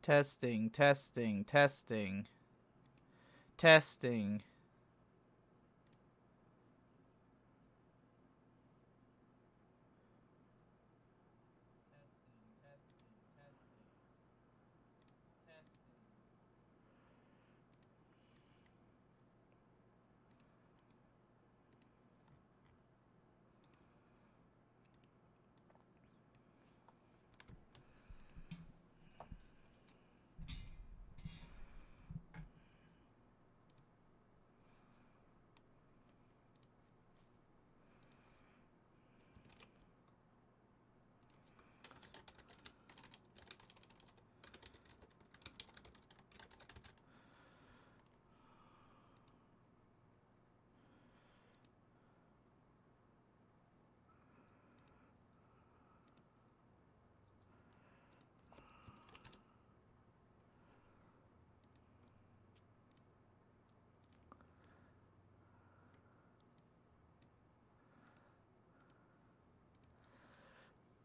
Testing, testing, testing. Testing.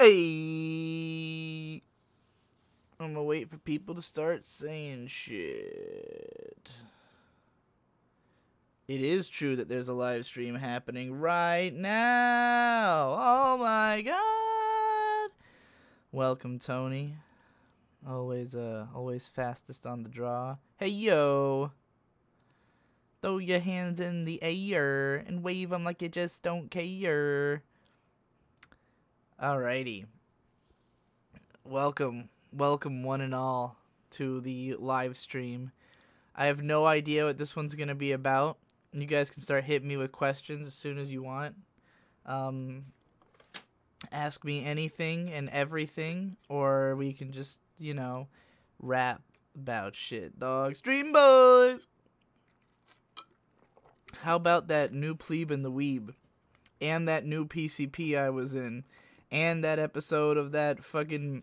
Hey, I'm gonna wait for people to start saying shit. It is true that there's a live stream happening right now. Oh my god. Welcome, Tony. Always fastest on the draw. Hey, yo. Throw your hands in the air and wave them like you just don't care. Alrighty. Welcome one and all to the live stream. I have no idea what this one's going to be about. You guys can start hitting me with questions as soon as you want. Ask me anything and everything, or we can just, rap about shit, dog. Stream boys! How about that new plebe in the weeb? And that new PCP I was in? And that episode of that fucking,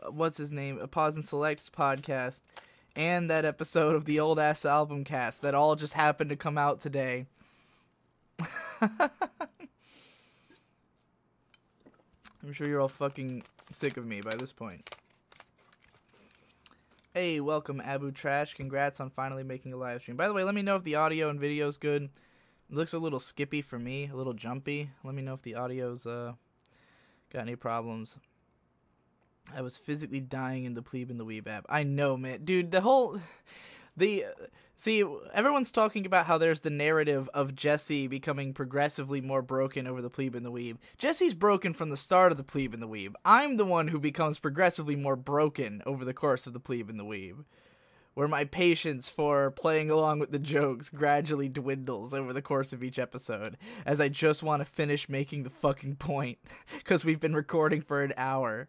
what's his name? A Pause and Selects podcast. And that episode of the old ass album cast that all just happened to come out today. I'm sure you're all fucking sick of me by this point. Hey, welcome Abu Trash. Congrats on finally making a live stream. By the way, let me know if the audio and video is good. It looks a little skippy for me, a little jumpy. Let me know if the audio's got any problems. I was physically dying in the Plebe in the Weeb app. I know, man. Dude, see, everyone's talking about how there's the narrative of Jesse becoming progressively more broken over the Plebe in the Weeb. Jesse's broken from the start of the Plebe in the Weeb. I'm the one who becomes progressively more broken over the course of the Plebe in the Weeb, where my patience for playing along with the jokes gradually dwindles over the course of each episode, as I just want to finish making the fucking point, because we've been recording for an hour.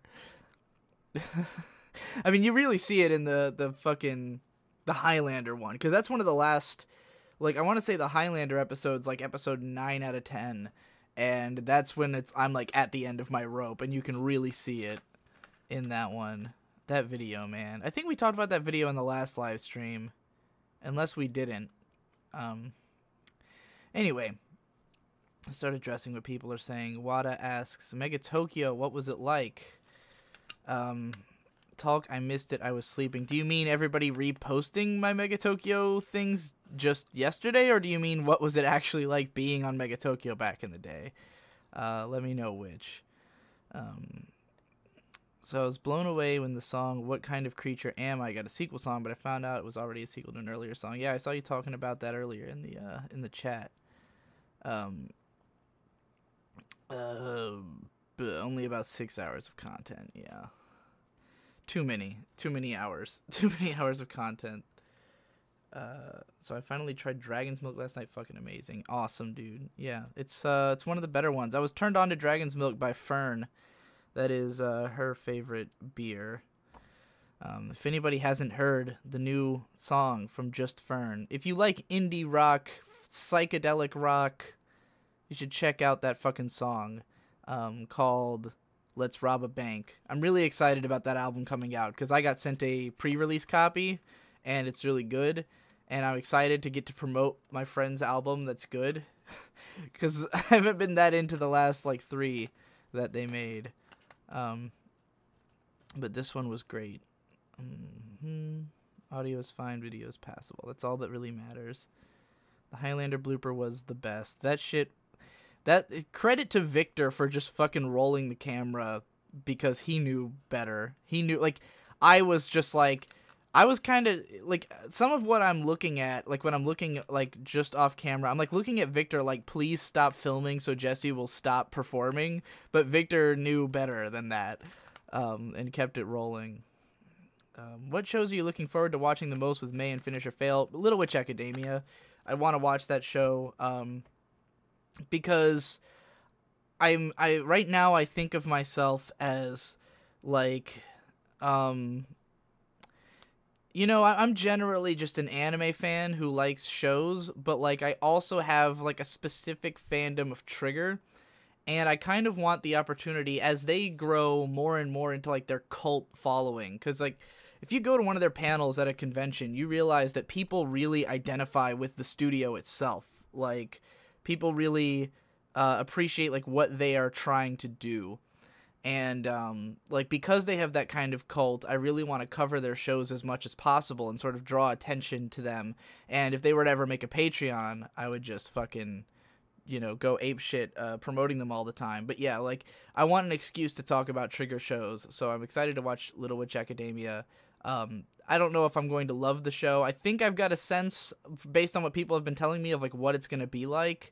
I mean, you really see it in the fucking the Highlander one, because that's one of the last, like, I want to say the Highlander episode's like episode 9 out of 10, and that's when I'm like at the end of my rope, and you can really see it in that one. That video, man. I think we talked about that video in the last live stream, unless we didn't. Anyway, I started addressing what people are saying. Wada asks, Mega Tokyo, what was it like? Talk, I missed it, I was sleeping. Do you mean everybody reposting my Mega Tokyo things just yesterday, or do you mean what was it actually like being on Mega Tokyo back in the day? Let me know which. So I was blown away when the song What Kind of Creature Am I got a sequel song, but I found out it was already a sequel to an earlier song. Yeah, I saw you talking about that earlier in the chat. But only about 6 hours of content, yeah. Too many hours. Too many hours of content. So I finally tried Dragon's Milk last night. Fucking amazing. Awesome, dude. Yeah, it's one of the better ones. I was turned on to Dragon's Milk by Fern. That is her favorite beer. If anybody hasn't heard the new song from Just Fern, if you like indie rock, psychedelic rock, you should check out that fucking song called Let's Rob a Bank. I'm really excited about that album coming out because I got sent a pre-release copy and it's really good. And I'm excited to get to promote my friend's album that's good because I haven't been that into the last like 3 that they made. But this one was great. Audio is fine, video is passable. That's all that really matters. The Highlander blooper was the best. That shit. That credit to Victor for just fucking rolling the camera because he knew better. He knew, like, I was just like, I was kind of like, some of what I'm looking at, like when I'm looking like just off camera, I'm like looking at Victor like, please stop filming so Jesse will stop performing. But Victor knew better than that, and kept it rolling. What shows are you looking forward to watching the most with May and Finish or Fail? Little Witch Academia. I want to watch that show because I right now I think of myself as like you know, I'm generally just an anime fan who likes shows, but like I also have like a specific fandom of Trigger, and I kind of want the opportunity as they grow more and more into like their cult following, cuz like if you go to one of their panels at a convention, you realize that people really identify with the studio itself. Like people really appreciate like what they are trying to do. And like because they have that kind of cult, I really want to cover their shows as much as possible and sort of draw attention to them. And if they were to ever make a Patreon, I would just fucking, you know, go ape shit promoting them all the time. But yeah, like I want an excuse to talk about Trigger shows, so I'm excited to watch Little Witch Academia. I don't know if I'm going to love the show. I think I've got a sense based on what people have been telling me of like what it's going to be like.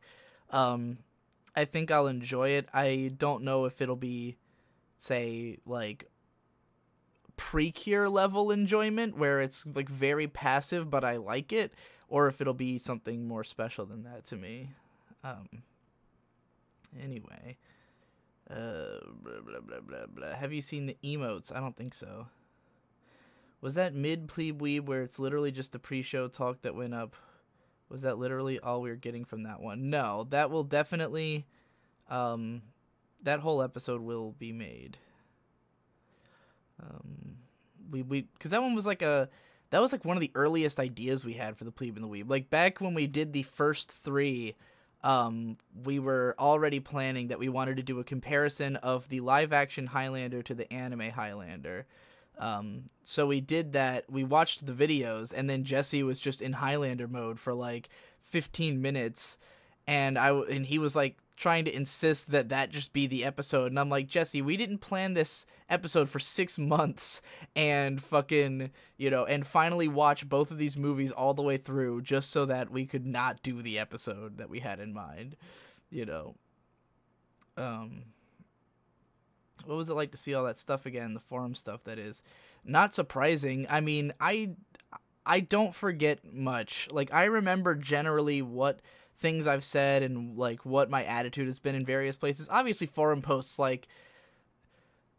I think I'll enjoy it. I don't know if it'll be, say, like Precure level enjoyment where it's like very passive but I like it, or if it'll be something more special than that to me. Anyway, blah, blah, blah, blah, blah. Have you seen the emotes? I don't think so. Was that mid plebe weeb where it's literally just the pre-show talk that went up? Was that literally all we were getting from that one? No, that will definitely, that whole episode will be made. Because that one was like that was like one of the earliest ideas we had for the Plebe and the Weeb. Like back when we did the first 3, we were already planning that we wanted to do a comparison of the live action Highlander to the anime Highlander. So we did that. We watched the videos, and then Jesse was just in Highlander mode for like 15 minutes, and he was like trying to insist that just be the episode, and I'm like, Jesse, we didn't plan this episode for 6 months and fucking, you know, and finally watch both of these movies all the way through just so that we could not do the episode that we had in mind, you know. What was it like to see all that stuff again? The forum stuff, that is. Not surprising. I mean, I don't forget much. Like, I remember generally what things I've said and, like, what my attitude has been in various places. Obviously, forum posts, like,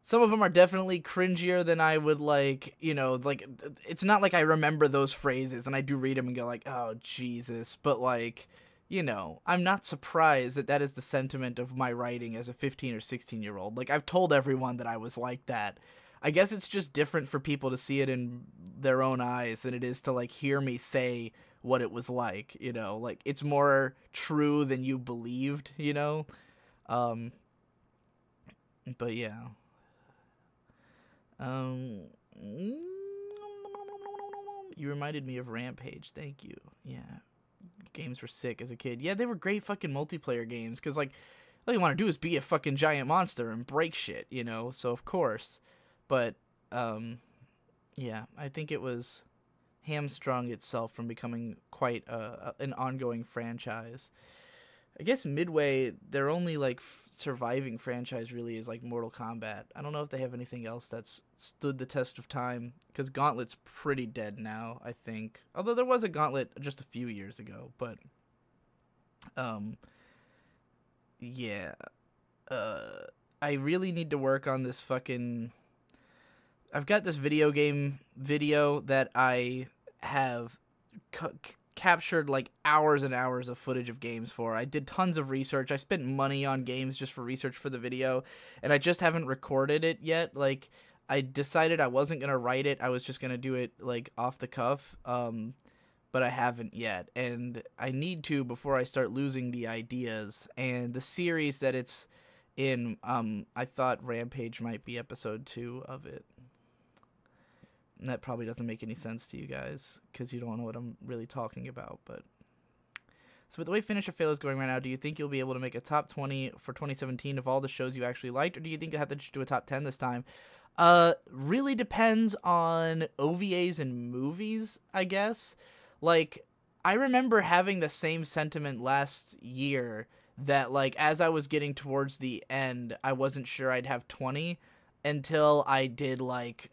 some of them are definitely cringier than I would, like, you know, like, it's not like I remember those phrases and I do read them and go, like, oh, Jesus. But, like, you know, I'm not surprised that is the sentiment of my writing as a 15 or 16-year-old. Like, I've told everyone that I was like that. I guess it's just different for people to see it in their own eyes than it is to, like, hear me say what it was like, you know? Like, it's more true than you believed, you know? But, yeah. You reminded me of Rampage. Thank you. Yeah. Games were sick as a kid. Yeah, they were great fucking multiplayer games, because, like, all you want to do is be a fucking giant monster and break shit, you know? So, of course. But, yeah, I think it was hamstrung itself from becoming quite an ongoing franchise. I guess Midway, their only, like, surviving franchise really is, like, Mortal Kombat. I don't know if they have anything else that's stood the test of time, because Gauntlet's pretty dead now, I think. Although there was a Gauntlet just a few years ago, but, yeah. I really need to work on this fucking... I've got this video game video that I have captured like hours and hours of footage of games for. I did tons of research. I spent money on games just for research for the video, and I just haven't recorded it yet. Like, I decided I wasn't going to write it. I was just going to do it like off the cuff. But I haven't yet, and I need to before I start losing the ideas. And the series that it's in, I thought Rampage might be episode 2 of it. that probably doesn't make any sense to you guys because you don't know what I'm really talking about. But so with the way Finish or Fail is going right now, do you think you'll be able to make a top 20 for 2017 of all the shows you actually liked, or do you think you'll have to just do a top 10 this time? Really depends on OVAs and movies, I guess. Like, I remember having the same sentiment last year that, like, as I was getting towards the end, I wasn't sure I'd have 20 until I did, like,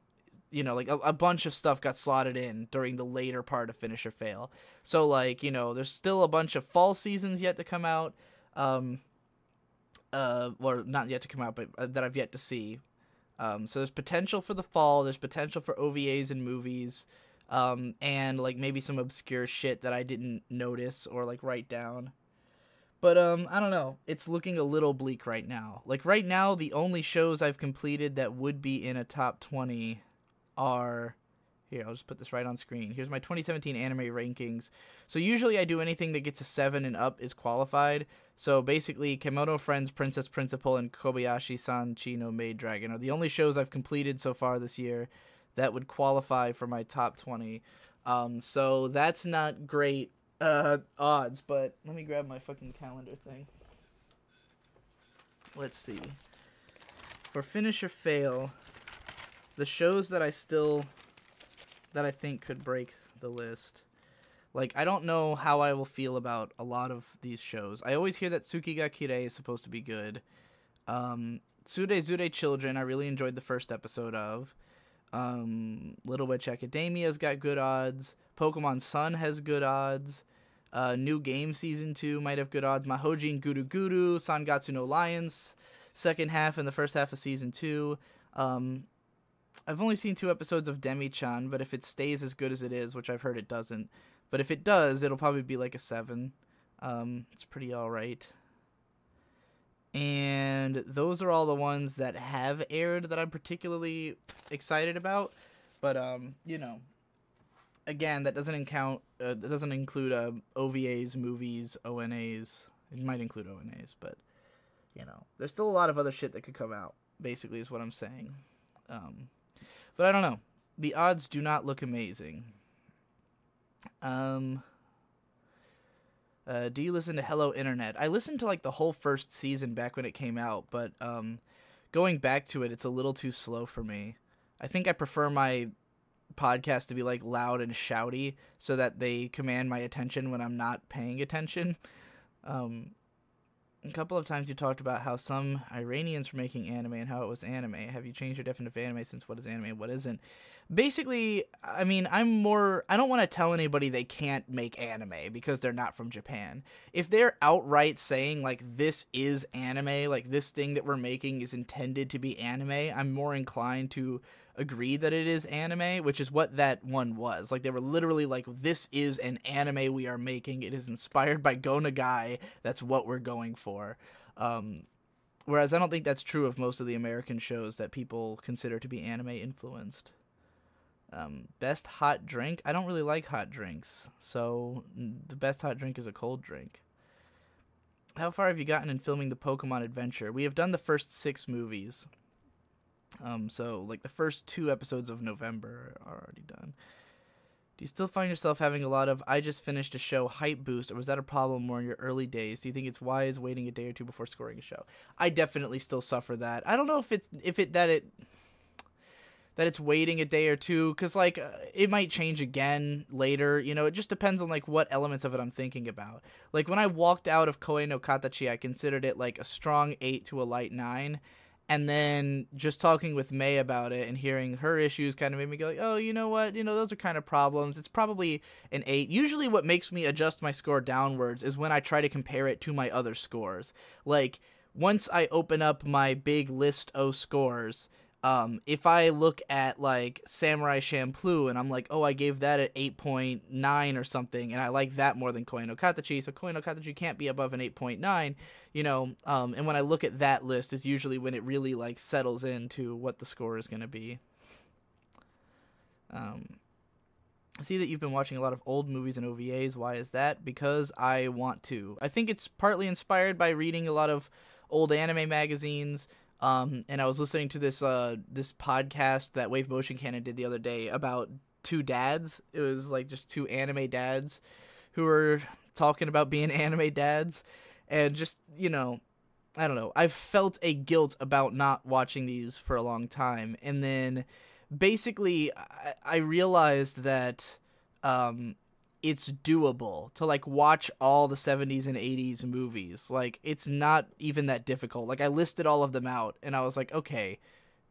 you know, like, a bunch of stuff got slotted in during the later part of Finish or Fail. So, like, you know, there's still a bunch of fall seasons yet to come out, or not yet to come out, but that I've yet to see. So there's potential for the fall, there's potential for OVAs and movies, and, like, maybe some obscure shit that I didn't notice or, like, write down. But, I don't know. It's looking a little bleak right now. Like, right now, the only shows I've completed that would be in a top 20 are... Here, I'll just put this right on screen. Here's my 2017 anime rankings. So usually I do anything that gets a 7 and up is qualified. So basically, Kemono Friends, Princess Principal, and Kobayashi-san Chino Maid Dragon are the only shows I've completed so far this year that would qualify for my top 20. So that's not great odds, but let me grab my fucking calendar thing. Let's see. For Finish or Fail, the shows that I think could break the list. Like, I don't know how I will feel about a lot of these shows. I always hear that Tsuki ga Kirei is supposed to be good. Zure Children, I really enjoyed the first episode of. Little Witch Academia's got good odds. Pokemon Sun has good odds. New Game Season 2 might have good odds. Mahojin Guru Guru, Sangatsu no Lions, second half and the first half of Season 2. I've only seen 2 episodes of Demi-chan, but if it stays as good as it is, which I've heard it doesn't, but if it does, it'll probably be like a 7. It's pretty alright. And those are all the ones that have aired that I'm particularly excited about. But, you know, again, that doesn't include OVAs, movies, ONAs. It might include ONAs, but, you know, there's still a lot of other shit that could come out, basically, is what I'm saying. But I don't know. The odds do not look amazing. Do you listen to Hello Internet? I listened to, like, the whole first season back when it came out, but going back to it, it's a little too slow for me. I think I prefer my podcast to be, like, loud and shouty so that they command my attention when I'm not paying attention. A couple of times you talked about how some Iranians were making anime and how it was anime. Have you changed your definition of anime since what is anime and what isn't? Basically, I mean, I don't want to tell anybody they can't make anime because they're not from Japan. If they're outright saying, like, this is anime, like, this thing that we're making is intended to be anime, I'm more inclined to agree that it is anime, which is what that one was. Like, they were literally like, this is an anime we are making. It is inspired by Go Nagai. That's what we're going for. Whereas I don't think that's true of most of the American shows that people consider to be anime influenced. Best hot drink? I don't really like hot drinks, so the best hot drink is a cold drink. How far have you gotten in filming the Pokemon Adventure? We have done the first 6 movies. So, like, the first 2 episodes of November are already done. Do you still find yourself having a lot of, I just finished a show hype boost, or was that a problem more in your early days? Do you think it's wise waiting a day or 2 before scoring a show? I definitely still suffer that. I don't know if it's waiting a day or 2, because, like, it might change again later, you know, it just depends on, like, what elements of it I'm thinking about. Like, when I walked out of Koe no Katachi, I considered it, like, a strong 8 to a light 9, and then just talking with May about it and hearing her issues kind of made me go, like, oh, you know what, you know, those are kind of problems. It's probably an 8. Usually what makes me adjust my score downwards is when I try to compare it to my other scores. Like, once I open up my big list of scores, if I look at, like, Samurai Champloo and I'm like, oh, I gave that an 8.9 or something, and I like that more than Koe no Katachi, so Koe no Katachi can't be above an 8.9, you know, and when I look at that list is usually when it really, like, settles into what the score is going to be. I see that you've been watching a lot of old movies and OVAs. Why is that? Because I want to. I think it's partly inspired by reading a lot of old anime magazines. And I was listening to this this podcast that Wave Motion Cannon did the other day about two dads. It was like just two anime dads who were talking about being anime dads, and just, you know, I don't know. I've felt a guilt about not watching these for a long time, and then basically I realized that it's doable to like watch all the 70s and 80s movies. Like, it's not even that difficult. Like, I listed all of them out and I was like, okay,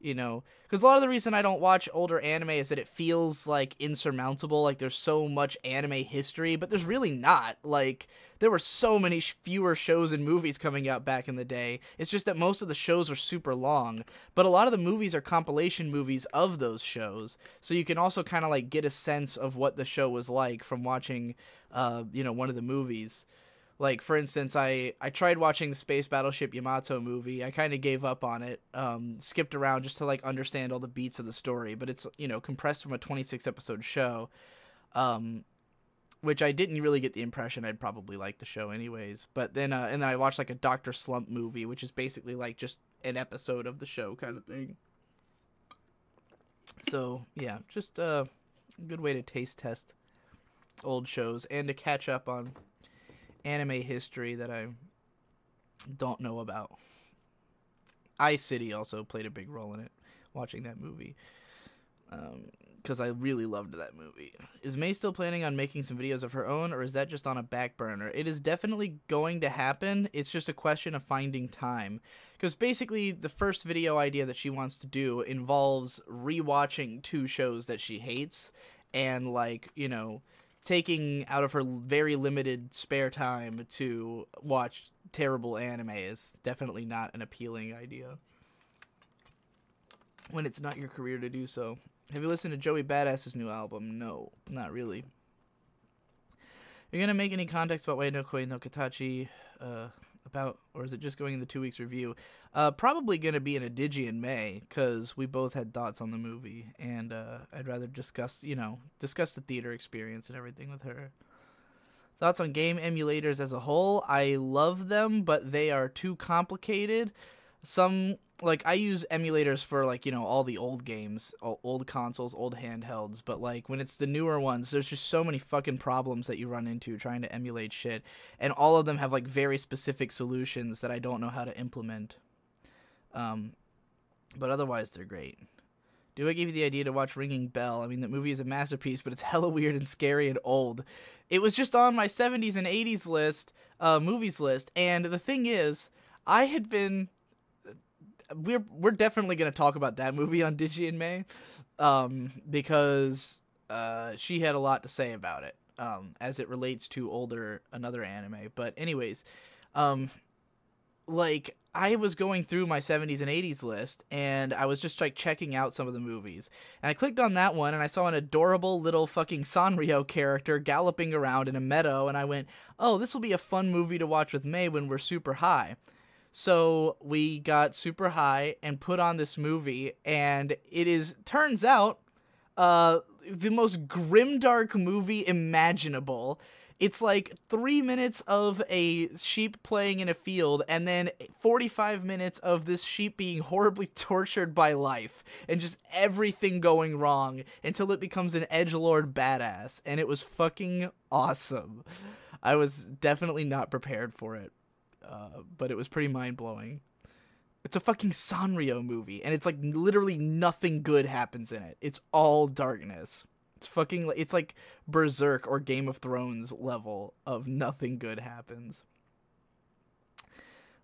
you know, because a lot of the reason I don't watch older anime is that it feels like insurmountable. Like, there's so much anime history, but there's really not. Like, there were so many fewer shows and movies coming out back in the day. It's just that most of the shows are super long, but a lot of the movies are compilation movies of those shows. So you can also kind of like get a sense of what the show was like from watching, you know, one of the movies. Like, for instance, I tried watching the Space Battleship Yamato movie. I kind of gave up on it, skipped around just to, like, understand all the beats of the story. But it's, you know, compressed from a 26-episode show, which I didn't really get the impression I'd probably like the show anyways. But then, and then I watched, like, a Dr. Slump movie, which is basically, like, just an episode of the show kind of thing. So, yeah, just a good way to taste test old shows and to catch up on anime history that I don't know about. iCity also played a big role in it, watching that movie, because I really loved that movie. Is May still planning on making some videos of her own, or is that just on a back burner? It is definitely going to happen. It's just a question of finding time, because basically the first video idea that she wants to do involves rewatching two shows that she hates and, like, you know, taking out of her very limited spare time to watch terrible anime is definitely not an appealing idea when it's not your career to do so. Have you listened to Joey Badass's new album? No, not really. You're gonna make any context about Wainokoi no Katachi about, or is it just going in the 2 weeks review? Probably gonna be in a Digi in May, because we both had thoughts on the movie, and I'd rather discuss the theater experience and everything with her. Thoughts on game emulators as a whole? I love them, but they are too complicated. Like, I use emulators for, like, you know, all the old games, old consoles, old handhelds, but, like, when it's the newer ones, there's just so many fucking problems that you run into trying to emulate shit, and all of them have, like, very specific solutions that I don't know how to implement. But otherwise, they're great. Do I give you the idea to watch Ringing Bell? I mean, that movie is a masterpiece, but it's hella weird and scary and old. It was just on my 70s and 80s list, movies list, and the thing is, I had been... We're definitely going to talk about that movie on Digi in May, because she had a lot to say about it, as it relates to another anime. But anyways, like, I was going through my 70s and 80s list, and I was just, like, checking out some of the movies. And I clicked on that one, and I saw an adorable little fucking Sanrio character galloping around in a meadow, and I went, oh, this will be a fun movie to watch with May when we're super high. So we got super high and put on this movie, and turns out, the most grimdark movie imaginable. It's like 3 minutes of a sheep playing in a field, and then 45 minutes of this sheep being horribly tortured by life, and just everything going wrong until it becomes an edgelord badass, and it was fucking awesome. I was definitely not prepared for it. But it was pretty mind-blowing. It's a fucking Sanrio movie, and it's like literally nothing good happens in it. It's all darkness. It's like Berserk or Game of Thrones level of nothing good happens.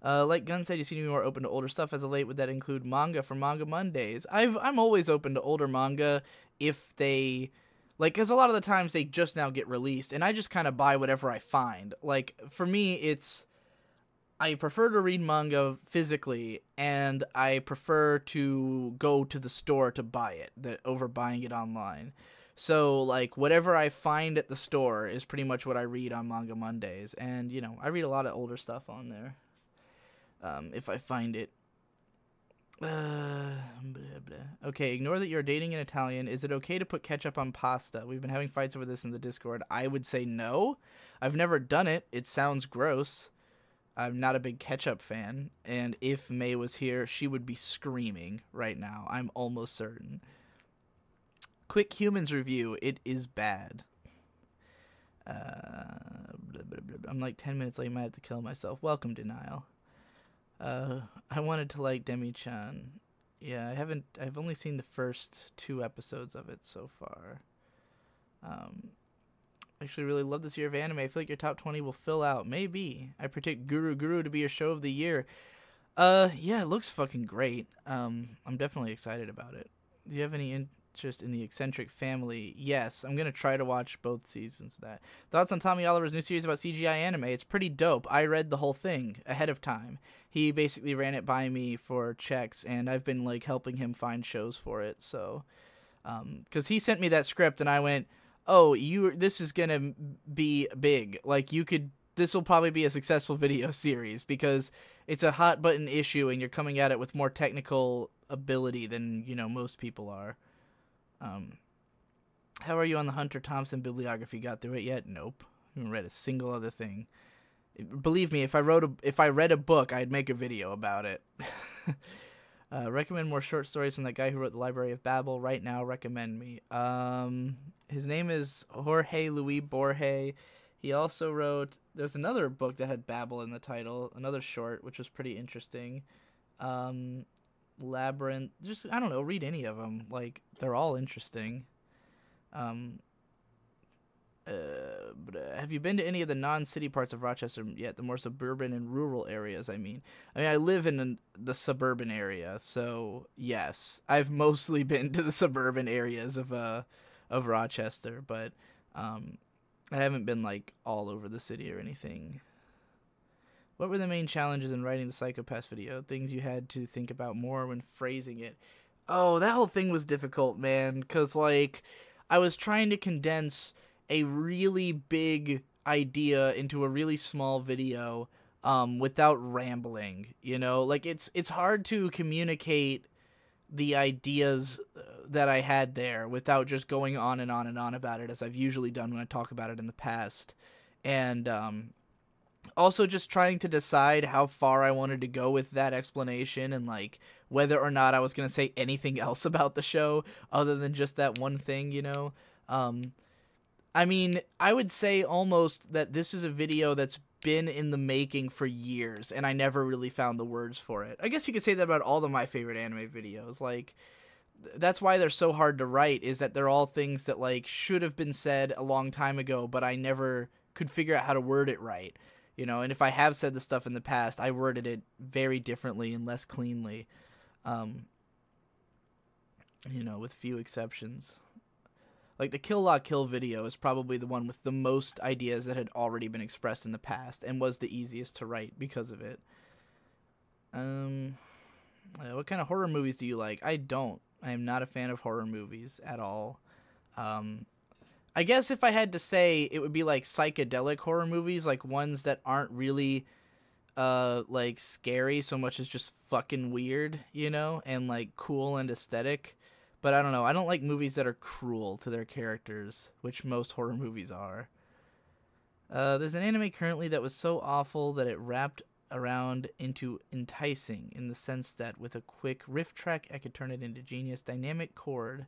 Like Gunn said, you seem to be more open to older stuff as of late. Would that include manga for Manga Mondays? I'm always open to older manga if they... Like, because a lot of the times they just now get released, and I just kind of buy whatever I find. Like, for me, I prefer to read manga physically, and I prefer to go to the store to buy it over buying it online. So, like, whatever I find at the store is pretty much what I read on Manga Mondays. And, you know, I read a lot of older stuff on there, if I find it. Okay, ignore that you're dating an Italian. Is it okay to put ketchup on pasta? We've been having fights over this in the Discord. I would say no. I've never done it. It sounds gross. I'm not a big ketchup fan, and if May was here, she would be screaming right now. I'm almost certain. Quick Humans review. It is bad. I'm like 10 minutes late. Might have to kill myself. Welcome, Denial. I wanted to like Demi-chan. Yeah, I've only seen the first 2 episodes of it so far. Actually really love this year of anime. I feel like your top 20 will fill out. Maybe. I predict Guru Guru to be your show of the year. Yeah, it looks fucking great. I'm definitely excited about it. Do you have any interest in the Eccentric Family? Yes, I'm gonna try to watch both seasons of that. Thoughts on Tommy Oliver's new series about CGI anime? It's pretty dope. I read the whole thing ahead of time. He basically ran it by me for checks, and I've been like helping him find shows for it. So, because he sent me that script, and I went, "Oh, this is gonna be big. Like this will probably be a successful video series because it's a hot button issue, and you're coming at it with more technical ability than most people are." How are you on the Hunter Thompson bibliography? Got through it yet? Nope. Haven't read a single other thing. Believe me, if I read a book, I'd make a video about it. Recommend more short stories from that guy who wrote The Library of Babel. Right now, recommend me. His name is Jorge Luis Borges. He also wrote, there's another book that had Babel in the title, another short, which was pretty interesting. Labyrinth, just, I don't know, read any of them. Like, they're all interesting. Have you been to any of the non-city parts of Rochester yet? The more suburban and rural areas, I mean. I live in the suburban area, so yes. I've mostly been to the suburban areas of Rochester, but I haven't been, like, all over the city or anything. What were the main challenges in writing the Psycho-Pass video? Things you had to think about more when phrasing it? Oh, that whole thing was difficult, man, because, like, I was trying to condense a really big idea into a really small video without rambling, Like, it's hard to communicate the ideas that I had there without just going on and on and on about it, as I've usually done when I talk about it in the past. And also just trying to decide how far I wanted to go with that explanation and, like, whether or not I was going to say anything else about the show other than just that one thing, I mean, I would say almost that this is a video that's been in the making for years, and I never really found the words for it. I guess you could say that about all of my favorite anime videos. Like, that's why they're so hard to write, is that they're all things that, like, should have been said a long time ago, but I never could figure out how to word it right. And if I have said the stuff in the past, I worded it very differently and less cleanly, with few exceptions. Like, the Kill La Kill video is probably the one with the most ideas that had already been expressed in the past and was the easiest to write because of it. What kind of horror movies do you like? I don't. I am not a fan of horror movies at all. I guess if I had to say, it would be like psychedelic horror movies, like ones that aren't really like scary so much as just fucking weird, and like cool and aesthetic. But I don't know. I don't like movies that are cruel to their characters, which most horror movies are. There's an anime currently that was so awful that it wrapped around into enticing, in the sense that with a quick riff track, I could turn it into genius dynamic chord.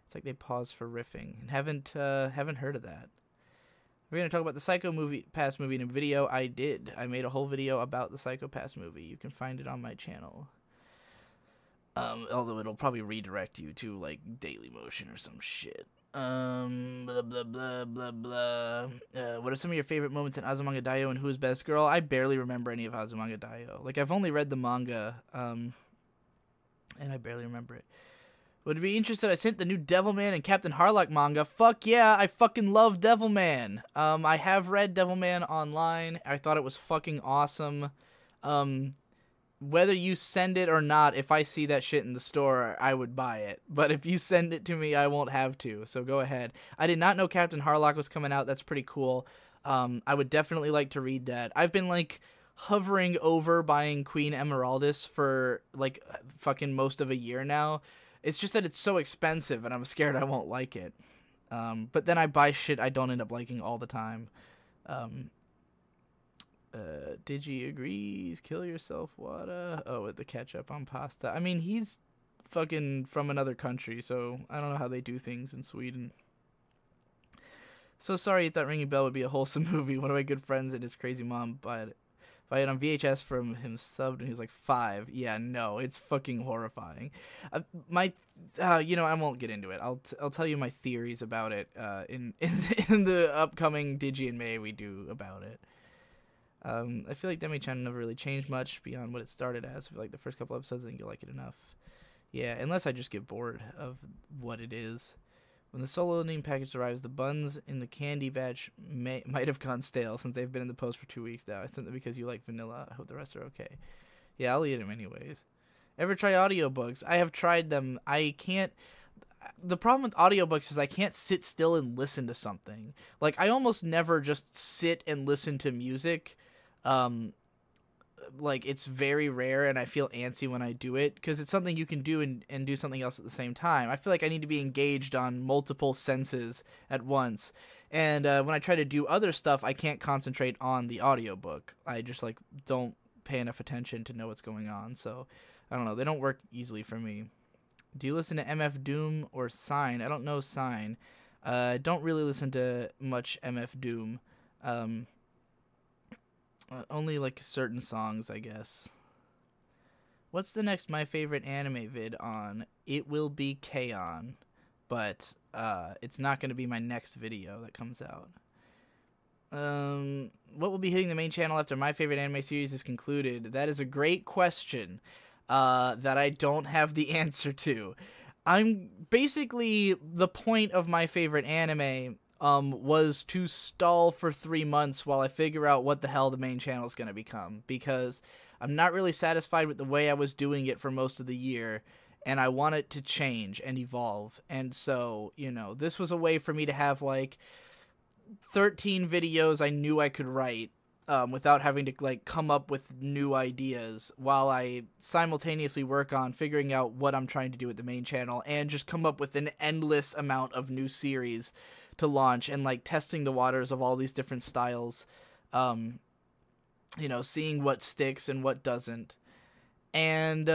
It's like they paused for riffing. And haven't heard of that. We're going to talk about the Psycho-Pass movie in a video. I did. I made a whole video about the Psycho-Pass movie. You can find it on my channel. Although it'll probably redirect you to, like, Dailymotion or some shit. Blah, blah, blah, blah, blah. What are some of your favorite moments in Azumanga Daioh and Who's Best Girl? I barely remember any of Azumanga Daioh. Like, I've only read the manga, and I barely remember it. Would you be interested? I sent the new Devilman and Captain Harlock manga. Fuck yeah, I fucking love Devilman. I have read Devilman online. I thought it was fucking awesome. Whether you send it or not, if I see that shit in the store, I would buy it. But if you send it to me, I won't have to, so go ahead. I did not know Captain Harlock was coming out. That's pretty cool. I would definitely like to read that. I've been, like, hovering over buying Queen Emeraldis for, like, fucking most of a year now. It's just that it's so expensive, and I'm scared I won't like it. But then I buy shit I don't end up liking all the time. Digi agrees. Kill yourself, Wada. Oh, with the ketchup on pasta. I mean, he's fucking from another country, so I don't know how they do things in Sweden. So sorry you thought Ringing Bell would be a wholesome movie. One of my good friends and his crazy mom bought it on VHS from him subbed when he was like 5. Yeah, no, it's fucking horrifying. I won't get into it. I'll tell you my theories about it in the upcoming Digi in May we do about it. I feel like Demi-chan never really changed much beyond what it started as. I feel like the first couple episodes, I think you'll like it enough. Yeah, unless I just get bored of what it is. When the solo loading package arrives, the buns in the candy batch might have gone stale since they've been in the post for 2 weeks now. I sent them because you like vanilla. I hope the rest are okay. Yeah, I'll eat them anyways. Ever try audiobooks? I have tried them. I can't... The problem with audiobooks is I can't sit still and listen to something. Like, I almost never just sit and listen to music. Like, it's very rare, and I feel antsy when I do it, because it's something you can do and do something else at the same time. I feel like I need to be engaged on multiple senses at once, and when I try to do other stuff, I can't concentrate on the audiobook. I just, like, don't pay enough attention to know what's going on, so, I don't know, they don't work easily for me. Do you listen to MF Doom or Sign? I don't know Sign. I don't really listen to much MF Doom. Only like certain songs, I guess. What's the next My Favorite Anime vid on? It will be K-On! But it's not going to be my next video that comes out. What will be hitting the main channel after My Favorite Anime series is concluded? That is a great question that I don't have the answer to. I'm basically, the point of My Favorite Anime was to stall for 3 months while I figure out what the hell the main channel is going to become, because I'm not really satisfied with the way I was doing it for most of the year, and I want it to change and evolve. And so, this was a way for me to have like 13 videos I knew I could write without having to like come up with new ideas, while I simultaneously work on figuring out what I'm trying to do with the main channel and just come up with an endless amount of new series to launch, and like testing the waters of all these different styles, seeing what sticks and what doesn't. And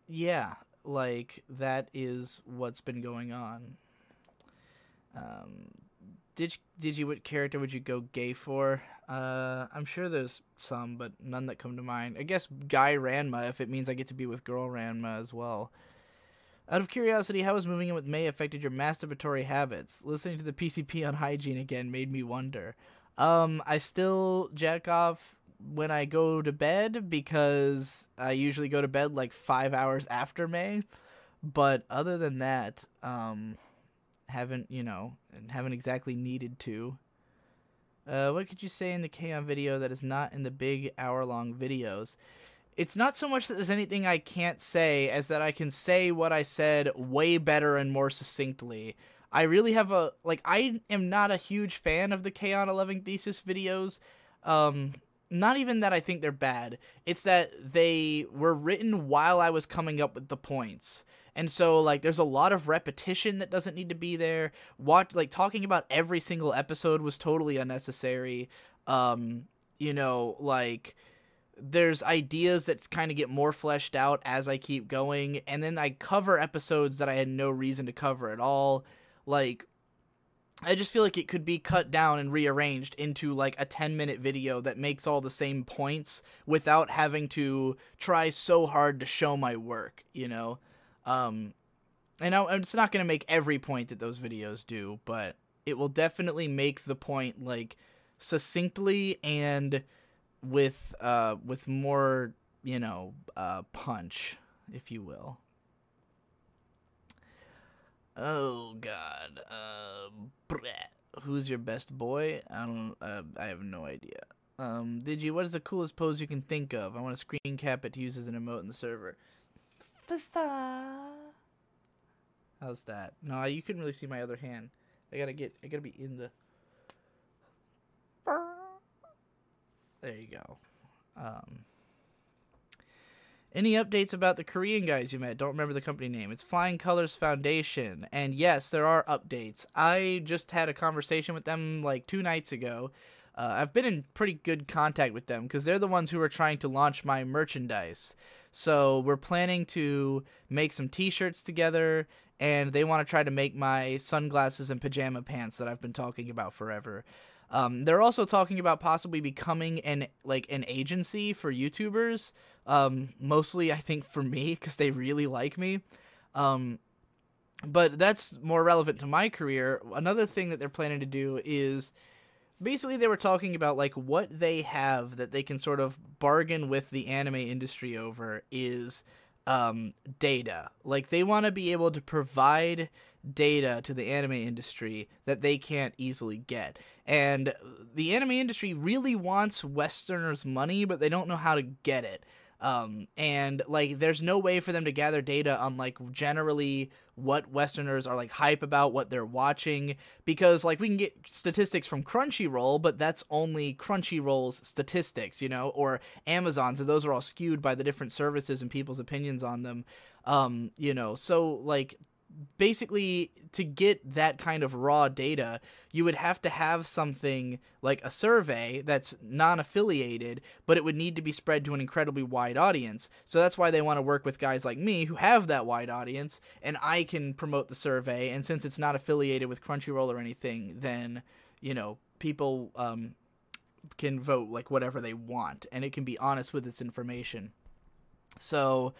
yeah, like that is what's been going on. What character would you go gay for? I'm sure there's some, but none that come to mind. I guess guy Ranma, if it means I get to be with girl Ranma as well. Out of curiosity, how has moving in with May affected your masturbatory habits? Listening to the PCP on hygiene again made me wonder. I still jack off when I go to bed, because I usually go to bed like 5 hours after May. But other than that, haven't exactly needed to. What could you say in the K-On! Video that is not in the big hour-long videos? It's not so much that there's anything I can't say as that I can say what I said way better and more succinctly. I really have I am not a huge fan of the K-On! 11 Thesis videos. Not even that I think they're bad. It's that they were written while I was coming up with the points. And so, like, there's a lot of repetition that doesn't need to be there. Talking about every single episode was totally unnecessary. There's ideas that kind of get more fleshed out as I keep going, and then I cover episodes that I had no reason to cover at all. Like, I just feel like it could be cut down and rearranged into like a 10-minute video that makes all the same points without having to try so hard to show my work, And it's not going to make every point that those videos do, but it will definitely make the point like succinctly and with more, punch, if you will. Oh God. Who's your best boy? I have no idea. What is the coolest pose you can think of? I want to screen cap it to use as an emote in the server. How's that? No, you couldn't really see my other hand. I gotta be in the... There you go. Any updates about the Korean guys you met? Don't remember the company name. It's Flying Colors Foundation. And yes, there are updates. I just had a conversation with them like 2 nights ago. I've been in pretty good contact with them because they're the ones who are trying to launch my merchandise. So we're planning to make some t-shirts together, and they want to try to make my sunglasses and pajama pants that I've been talking about forever. They're also talking about possibly becoming an agency for YouTubers. Mostly, I think, for me, because they really like me. But that's more relevant to my career. Another thing that they're planning to do is basically they were talking about like what they have that they can sort of bargain with the anime industry over is data. Like they want to be able to provide data to the anime industry that they can't easily get. And the anime industry really wants Westerners' money, but they don't know how to get it. And like there's no way for them to gather data on like generally what Westerners are like hype about, what they're watching, because like we can get statistics from Crunchyroll, but that's only Crunchyroll's statistics, you know, or Amazon's, and those are all skewed by the different services and people's opinions on them. You know, so like basically to get that kind of raw data, you would have to have something like a survey that's non-affiliated, but it would need to be spread to an incredibly wide audience. So that's why they want to work with guys like me who have that wide audience, and I can promote the survey. And since it's not affiliated with Crunchyroll or anything, then, you know, people can vote like whatever they want, and it can be honest with its information. So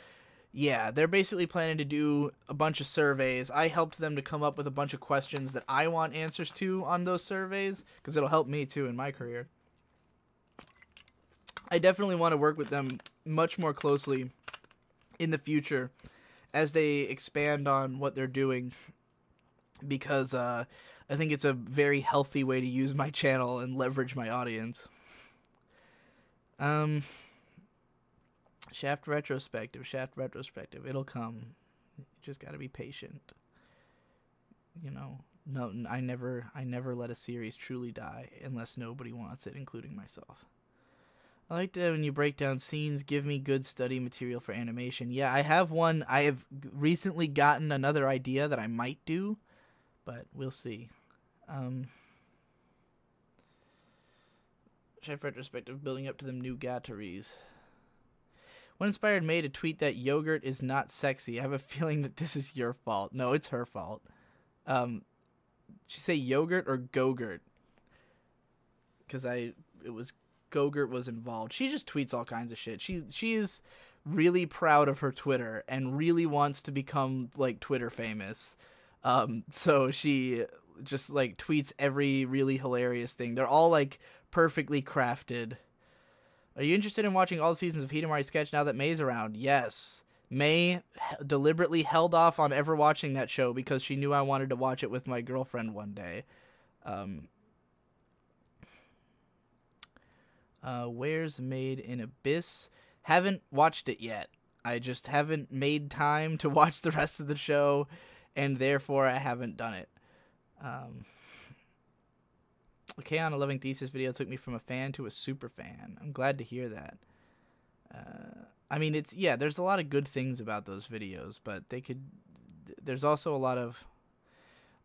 yeah, they're basically planning to do a bunch of surveys. I helped them to come up with a bunch of questions that I want answers to on those surveys, because it'll help me too in my career. I definitely want to work with them much more closely in the future as they expand on what they're doing, because I think it's a very healthy way to use my channel and leverage my audience. Shaft retrospective. It'll come. You just gotta be patient. You know, no, I never let a series truly die unless nobody wants it, including myself. I like to when you break down scenes, give me good study material for animation. Yeah, I have one. I have recently gotten another idea that I might do, but we'll see. Shaft retrospective, building up to them new Gataries. What inspired May to tweet that yogurt is not sexy? I have a feeling that this is your fault. No, it's her fault. She say yogurt or Gogurt? Because Gogurt was involved. She just tweets all kinds of shit. She is really proud of her Twitter and really wants to become like Twitter famous. So she just like tweets every really hilarious thing. They're all like perfectly crafted. Are you interested in watching all the seasons of Hidamari Sketch now that May's around? Yes. May deliberately held off on ever watching that show because she knew I wanted to watch it with my girlfriend one day. Where's Made in Abyss? Haven't watched it yet. I just haven't made time to watch the rest of the show, and therefore I haven't done it. Okay, on a Loving Thesis video took me from a fan to a super fan. I'm glad to hear that. I mean, there's a lot of good things about those videos, but there's also a lot of,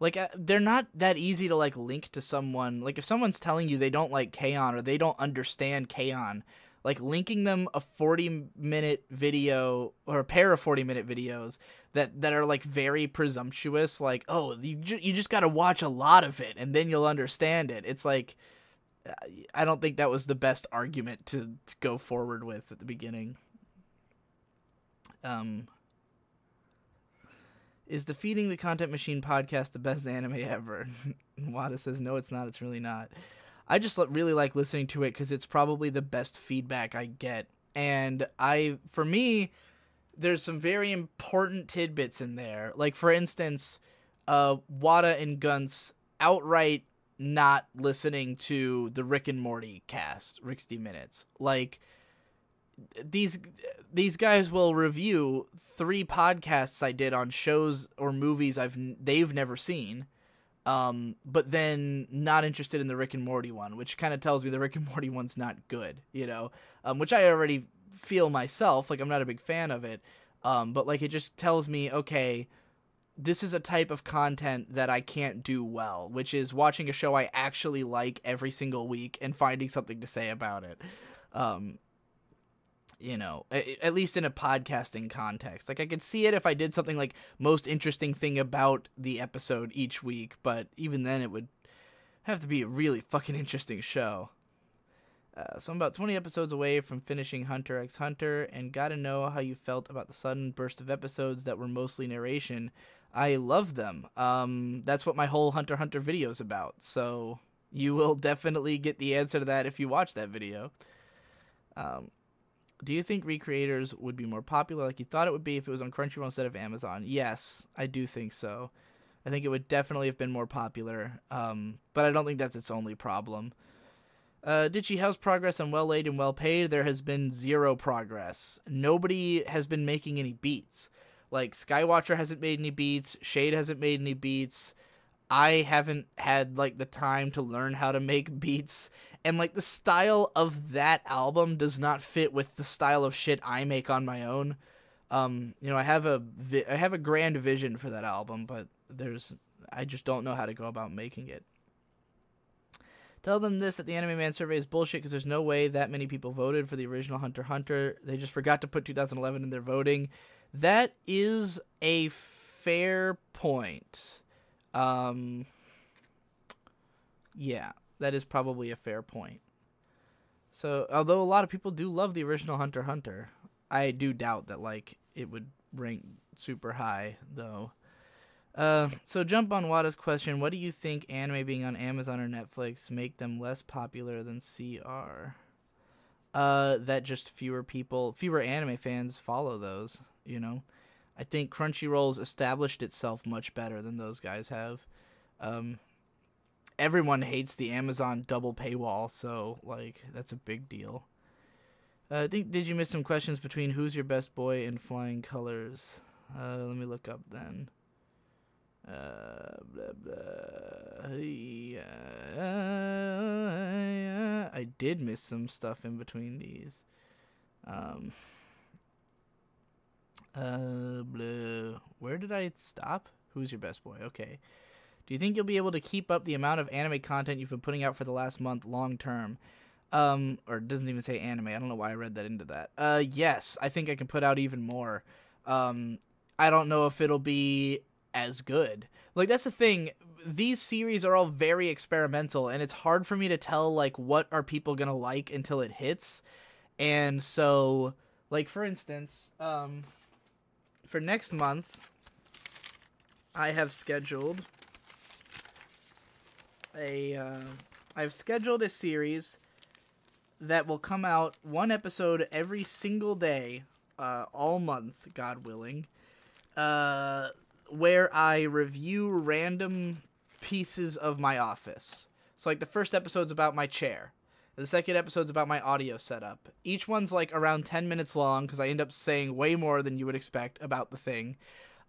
like, they're not that easy to, like, link to someone. Like, if someone's telling you they don't like K-On! Or they don't understand K-On!, like, linking them a 40-minute video, or a pair of 40-minute videos that are, like, very presumptuous, like, oh, you just gotta watch a lot of it, and then you'll understand it. It's like, I don't think that was the best argument to go forward with at the beginning. Is the Feeding the Content Machine podcast the best anime ever? Wada says, no, it's not. It's really not. I just really like listening to it because it's probably the best feedback I get. And for me, there's some very important tidbits in there. Like, for instance, Wada and Guntz outright not listening to the Rick and Morty cast, Rick's D Minutes. Like, these guys will review 3 podcasts I did on shows or movies they've never seen. But then not interested in the Rick and Morty one, which kind of tells me the Rick and Morty one's not good, you know, which I already feel myself, like I'm not a big fan of it. But like, it just tells me, okay, this is a type of content that I can't do well, which is watching a show I actually like every single week and finding something to say about it. You know, at least in a podcasting context. Like, I could see it if I did something like most interesting thing about the episode each week, but even then it would have to be a really fucking interesting show. So I'm about 20 episodes away from finishing Hunter x Hunter, and gotta know how you felt about the sudden burst of episodes that were mostly narration. I love them. That's what my whole Hunter x Hunter video is about, so you will definitely get the answer to that if you watch that video. Do you think Recreators would be more popular like you thought it would be if it was on Crunchyroll instead of Amazon? Yes, I do think so. I think it would definitely have been more popular, but I don't think that's its only problem. Ditchy, how's progress on Well Laid and Well Paid? There has been zero progress. Nobody has been making any beats. Like, Skywatcher hasn't made any beats, Shade hasn't made any beats, I haven't had, like, the time to learn how to make beats, and, like, the style of that album does not fit with the style of shit I make on my own. You know, I have a grand vision for that album, but I just don't know how to go about making it. Tell them this, that the Anime Man survey is bullshit because there's no way that many people voted for the original Hunter x Hunter. They just forgot to put 2011 in their voting. That is a fair point. Yeah, that is probably a fair point. So, although a lot of people do love the original Hunter x Hunter, I do doubt that, like, it would rank super high, though. So jump on Wada's question. What do you think anime being on Amazon or Netflix make them less popular than CR? That just fewer anime fans follow those, you know? I think Crunchyroll's established itself much better than those guys have. Everyone hates the Amazon double paywall, so, like, that's a big deal. Did you miss some questions between Who's Your Best Boy and Flying Colors? Let me look up then. Blah, blah. I did miss some stuff in between these. Blah. Where did I stop? Who's Your Best Boy? Okay. Do you think you'll be able to keep up the amount of anime content you've been putting out for the last month long term? Or it doesn't even say anime. I don't know why I read that into that. Yes, I think I can put out even more. I don't know if it'll be as good. Like, that's the thing. These series are all very experimental, and it's hard for me to tell, like, what are people gonna like until it hits. And so, like, for instance, for next month, I have scheduled I've scheduled a series that will come out one episode every single day, all month, God willing, where I review random pieces of my office. So, like, the first episode's about my chair. The second episode's about my audio setup. Each one's, like, around 10 minutes long, because I end up saying way more than you would expect about the thing.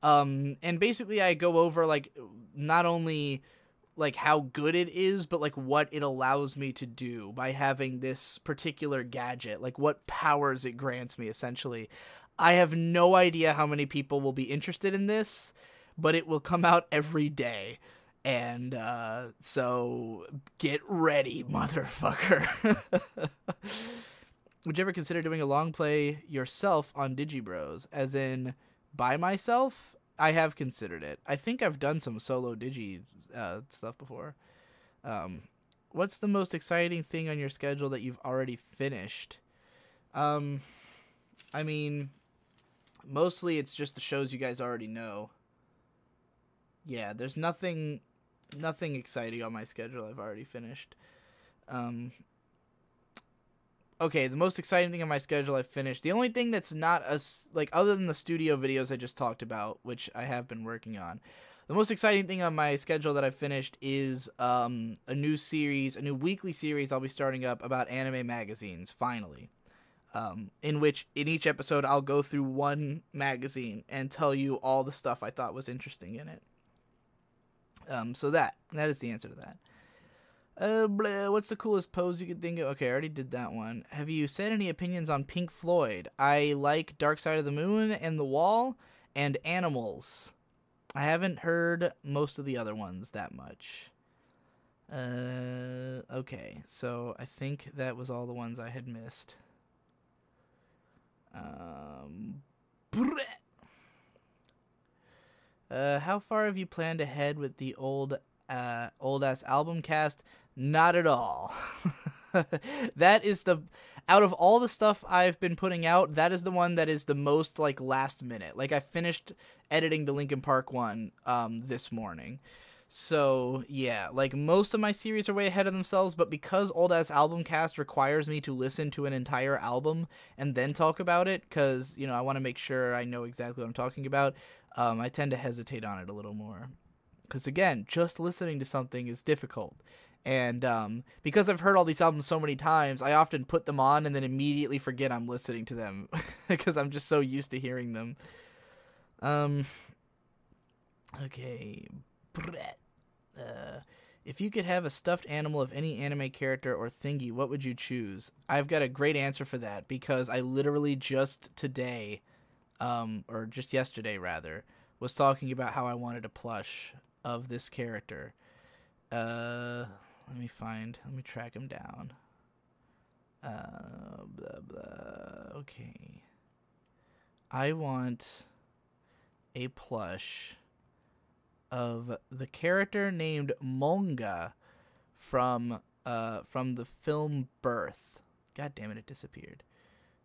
And basically I go over, like, not only, like, how good it is, but, like, what it allows me to do by having this particular gadget. Like, what powers it grants me, essentially. I have no idea how many people will be interested in this, but it will come out every day. And, so get ready, motherfucker. Would you ever consider doing a long play yourself on Digibros? As in, by myself? I have considered it. I think I've done some solo Digi stuff before. What's the most exciting thing on your schedule that you've already finished? I mean, mostly it's just the shows you guys already know. Yeah, there's nothing exciting on my schedule I've already finished. Okay, the most exciting thing on my schedule I've finished. The only thing that's not other than the studio videos I just talked about, which I have been working on. The most exciting thing on my schedule that I've finished is a new weekly series I'll be starting up about anime magazines, finally. In which, in each episode, I'll go through one magazine and tell you all the stuff I thought was interesting in it. So that is the answer to that. What's the coolest pose you could think of? Okay, I already did that one. Have you said any opinions on Pink Floyd? I like Dark Side of the Moon and The Wall and Animals. I haven't heard most of the other ones that much. Okay, so I think that was all the ones I had missed. How far have you planned ahead with the old ass album cast? Not at all. That is out of all the stuff I've been putting out, that is the one that is the most like last minute. Like I finished editing the Linkin Park one this morning. So yeah, like most of my series are way ahead of themselves, but because Old Ass Album Cast requires me to listen to an entire album and then talk about it, because, you know, I want to make sure I know exactly what I'm talking about, I tend to hesitate on it a little more. Because again, just listening to something is difficult. And because I've heard all these albums so many times, I often put them on and then immediately forget I'm listening to them because I'm just so used to hearing them. Okay. Brett. If you could have a stuffed animal of any anime character or thingy, what would you choose? I've got a great answer for that because I literally just today, or just yesterday rather, was talking about how I wanted a plush of this character. Let me track him down. Blah, blah. Okay. I want a plush of the character named Monga from the film Birth. God damn it, it disappeared.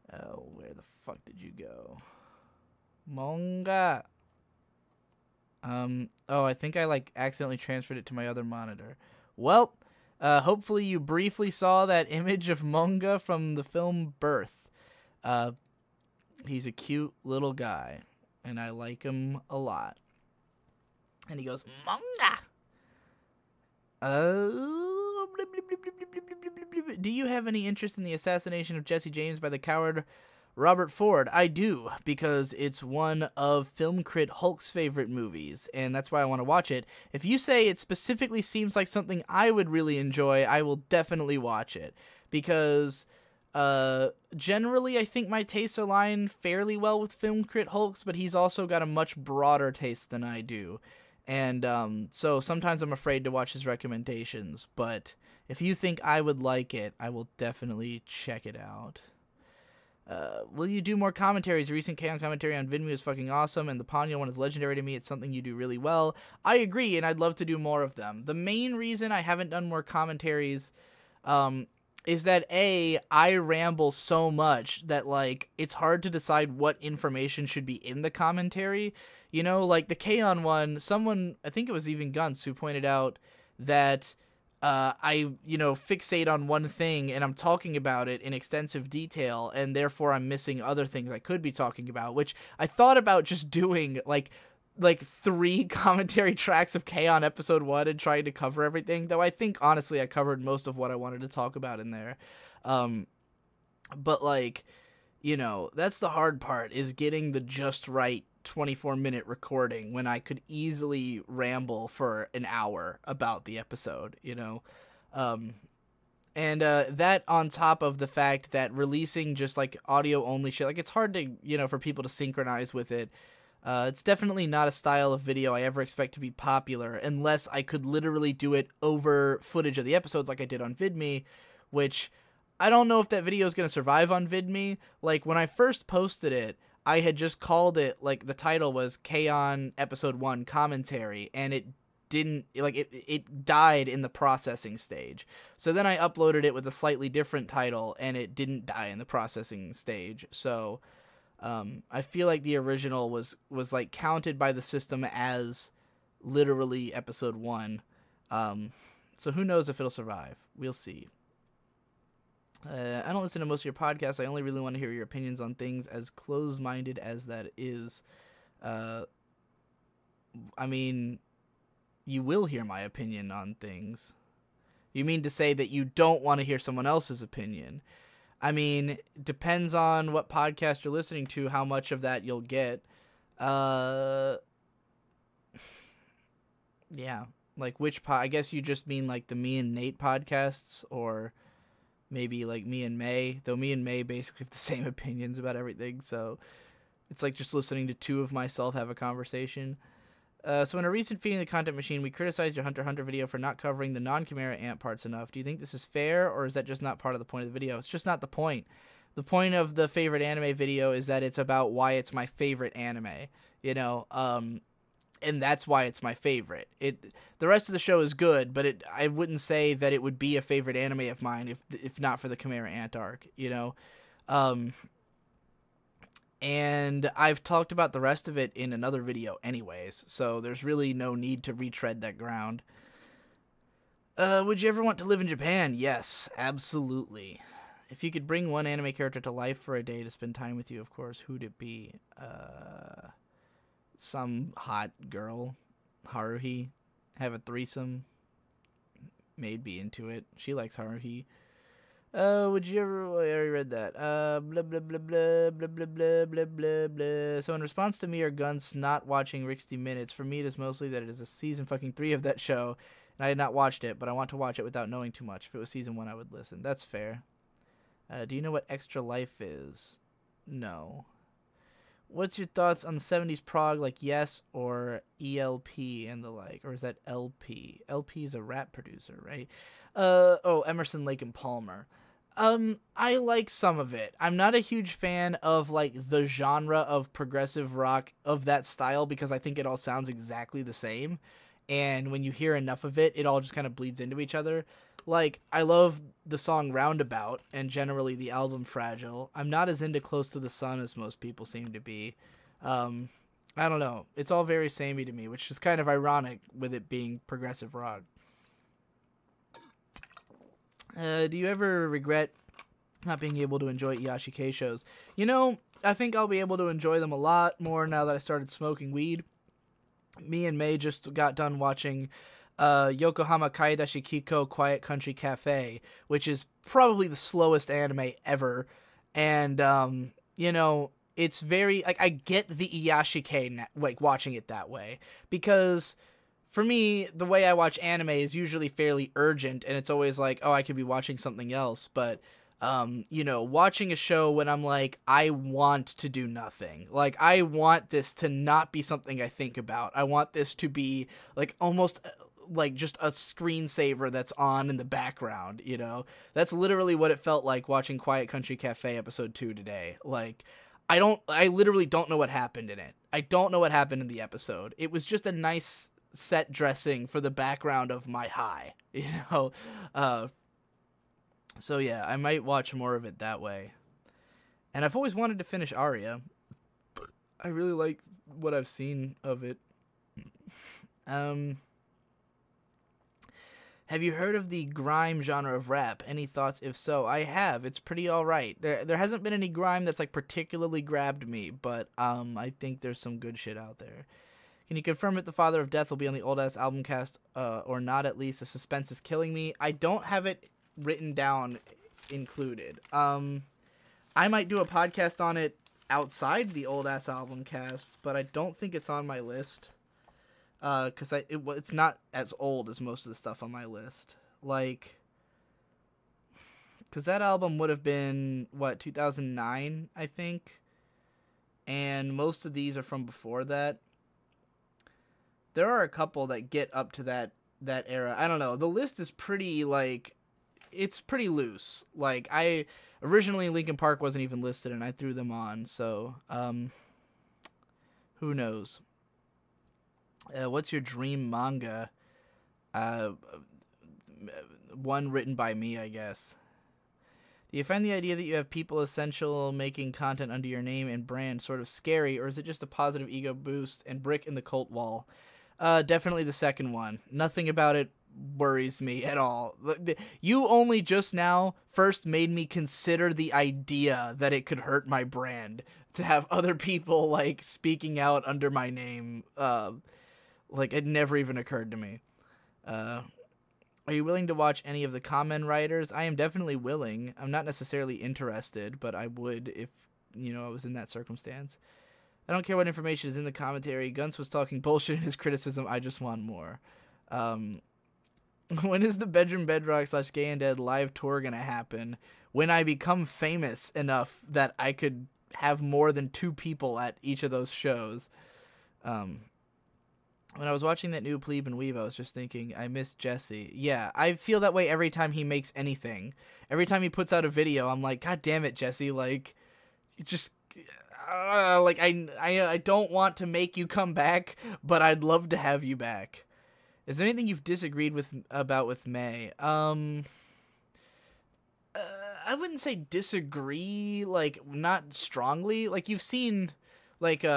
Where the fuck did you go? Monga. I think I like accidentally transferred it to my other monitor. Well, hopefully you briefly saw that image of Monga from the film Birth. He's a cute little guy, and I like him a lot. And he goes, Monga! Do you have any interest in the assassination of Jesse James by the coward Robert Ford? I do, because it's one of Film Crit Hulk's favorite movies, and that's why I want to watch it. If you say it specifically seems like something I would really enjoy, I will definitely watch it, because generally I think my tastes align fairly well with Film Crit Hulk's, but he's also got a much broader taste than I do. And so sometimes I'm afraid to watch his recommendations, but if you think I would like it, I will definitely check it out. Will you do more commentaries? The recent K-On! Commentary on Vidme was fucking awesome, and the Ponyo one is legendary to me. It's something you do really well. I agree, and I'd love to do more of them. The main reason I haven't done more commentaries is that, I ramble so much that, like, it's hard to decide what information should be in the commentary. You know, like the K-On! One, someone, I think it was even Gunts, who pointed out that I fixate on one thing and I'm talking about it in extensive detail, and therefore I'm missing other things I could be talking about, which I thought about just doing like 3 commentary tracks of K-On! Episode 1 and trying to cover everything, though I think honestly I covered most of what I wanted to talk about in there. But like, that's the hard part, is getting the just right 24-minute recording when I could easily ramble for an hour about the episode, and that on top of the fact that releasing just like audio only shit, like it's hard to, for people to synchronize with it. It's definitely not a style of video I ever expect to be popular unless I could literally do it over footage of the episodes like I did on VidMe, which I don't know if that video is going to survive on VidMe. Like when I first posted it, I had just called it, like, the title was K-On! Episode 1 Commentary, and it didn't, like, it died in the processing stage. So then I uploaded it with a slightly different title, and it didn't die in the processing stage. So I feel like the original was like, counted by the system as literally Episode 1. So who knows if it'll survive. We'll see. I don't listen to most of your podcasts. I only really want to hear your opinions on things, as close-minded as that is. I mean, you will hear my opinion on things. You mean to say that you don't want to hear someone else's opinion? I mean, depends on what podcast you're listening to, how much of that you'll get. Yeah. Like which I guess you just mean like the me and Nate podcasts, or maybe like me and May, though me and May basically have the same opinions about everything, so it's like just listening to 2 of myself have a conversation. So in a recent Feeding the Content Machine, we criticized your Hunter x Hunter video for not covering the non-Chimera Ant parts enough. Do you think this is fair, or is that just not part of the point of the video? It's just not the point. The point of the favorite anime video is that it's about why it's my favorite anime, you know, and that's why it's my favorite. The rest of the show is good, but I wouldn't say that it would be a favorite anime of mine if not for the Chimera Ant arc, you know. And I've talked about the rest of it in another video anyways, so there's really no need to retread that ground. Would you ever want to live in Japan? Yes, absolutely. If you could bring one anime character to life for a day to spend time with you, of course, who'd it be? Some hot girl, Haruhi. Have a threesome. Maid be into it. She likes Haruhi. Would you ever... I already read that. Blah, blah, blah, blah, blah, blah, blah, blah, blah, blah. So in response to me or Gunts not watching 60 Minutes, for me it is mostly that it is a season fucking 3 of that show, and I had not watched it, but I want to watch it without knowing too much. If it was season 1, I would listen. That's fair. Do you know what Extra Life is? No. What's your thoughts on the 70s prog, like Yes or ELP and the like? Or is that LP? LP is a rap producer, right? Emerson, Lake and Palmer. I like some of it. I'm not a huge fan of, like, the genre of progressive rock of that style because I think it all sounds exactly the same. And when you hear enough of it, it all just kind of bleeds into each other. Like, I love the song Roundabout and generally the album Fragile. I'm not as into Close to the Sun as most people seem to be. I don't know. It's all very samey to me, which is kind of ironic with it being progressive rock. Do you ever regret not being able to enjoy Iyashikei shows? You know, I think I'll be able to enjoy them a lot more now that I started smoking weed. Me and May just got done watching Yokohama Kaidashi Kiko Quiet Country Cafe, which is probably the slowest anime ever. And, you know, it's very... like, I get the Iyashikei, like, watching it that way. Because... for me, the way I watch anime is usually fairly urgent, and it's always like, oh, I could be watching something else. But, you know, watching a show when I'm like, I want to do nothing. Like, I want this to not be something I think about. I want this to be, like, almost, like, just a screensaver that's on in the background, you know? That's literally what it felt like watching Quiet Country Cafe episode 2 today. Like, I literally don't know what happened in it. I don't know what happened in the episode. It was just a nice... set dressing for the background of my high, you know. So yeah, I might watch more of it that way. And I've always wanted to finish Aria. I really like what I've seen of it. Have you heard of the grime genre of rap? Any thoughts? If so, I have. It's pretty alright. There hasn't been any grime that's like particularly grabbed me, but I think there's some good shit out there. Can you confirm if The Father of Death will be on the old-ass album cast or not at least? The suspense is killing me. I don't have it written down included. I might do a podcast on it outside the old-ass album cast, but I don't think it's on my list. Because it's not as old as most of the stuff on my list. Like, because that album would have been, 2009, I think? And most of these are from before that. There are a couple that get up to that era. I don't know. The list is pretty, like, it's pretty loose. Like, originally Linkin Park wasn't even listed, and I threw them on, so, who knows? What's your dream manga? One written by me, I guess. Do you find the idea that you have people essential making content under your name and brand sort of scary, or is it just a positive ego boost and brick in the cult wall? Definitely the second one. Nothing about it worries me at all. You only just now first made me consider the idea that it could hurt my brand to have other people, like, speaking out under my name. Like, it never even occurred to me. Are you willing to watch any of the Kamen Riders? I am definitely willing. I'm not necessarily interested, but I would if, I was in that circumstance. I don't care what information is in the commentary. Gunts was talking bullshit in his criticism. I just want more. When is the Bedroom Bedrock / Gay and Dead live tour gonna happen? When I become famous enough that I could have more than 2 people at each of those shows. when I was watching that new Plebe and Weave, I was just thinking, I miss Jesse. Yeah, I feel that way every time he makes anything. Every time he puts out a video, I'm like, God damn it, Jesse! Like, just like I don't want to make you come back, but I'd love to have you back. Is there anything you've disagreed with May? I wouldn't say disagree, like, not strongly. Like, you've seen, like, we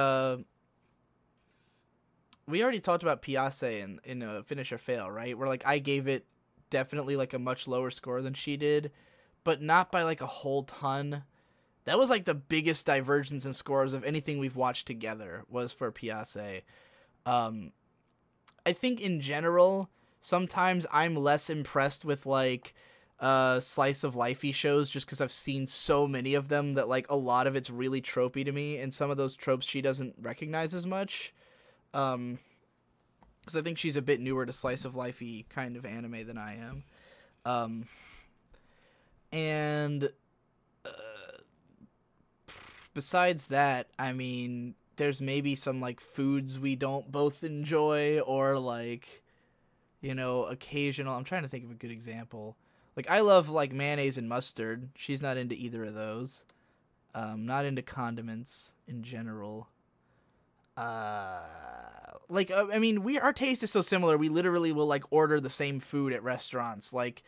already talked about Piace in Finish or Fail, right? Where, like, I gave it definitely, like, a much lower score than she did, but not by, like, a whole ton. That was, like, the biggest divergence in scores of anything we've watched together was for Piace. I think in general, sometimes I'm less impressed with, like, slice of lifey shows just because I've seen so many of them that, like, a lot of it's really tropey to me, and some of those tropes she doesn't recognize as much. Because I think she's a bit newer to slice of lifey kind of anime than I am. And besides that, I mean, there's maybe some, like, foods we don't both enjoy, or, like, you know, occasional. I'm trying to think of a good example. Like, I love, like, mayonnaise and mustard. She's not into either of those. Not into condiments in general. Like, I mean, our taste is so similar. We literally will, like, order the same food at restaurants, like,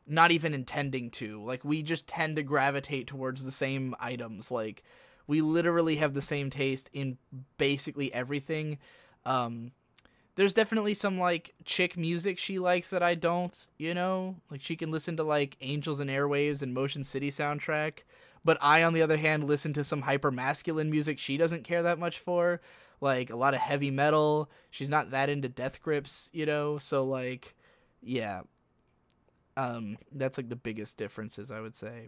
not even intending to. Like, we just tend to gravitate towards the same items. Like, we literally have the same taste in basically everything. There's definitely some, like, chick music she likes that I don't, you know? Like, she can listen to, like, Angels and Airwaves and Motion City soundtrack. But I, on the other hand, listen to some hyper-masculine music she doesn't care that much for. Like, a lot of heavy metal. She's not that into Death Grips, you know? So, like, yeah. That's, like, the biggest differences, I would say.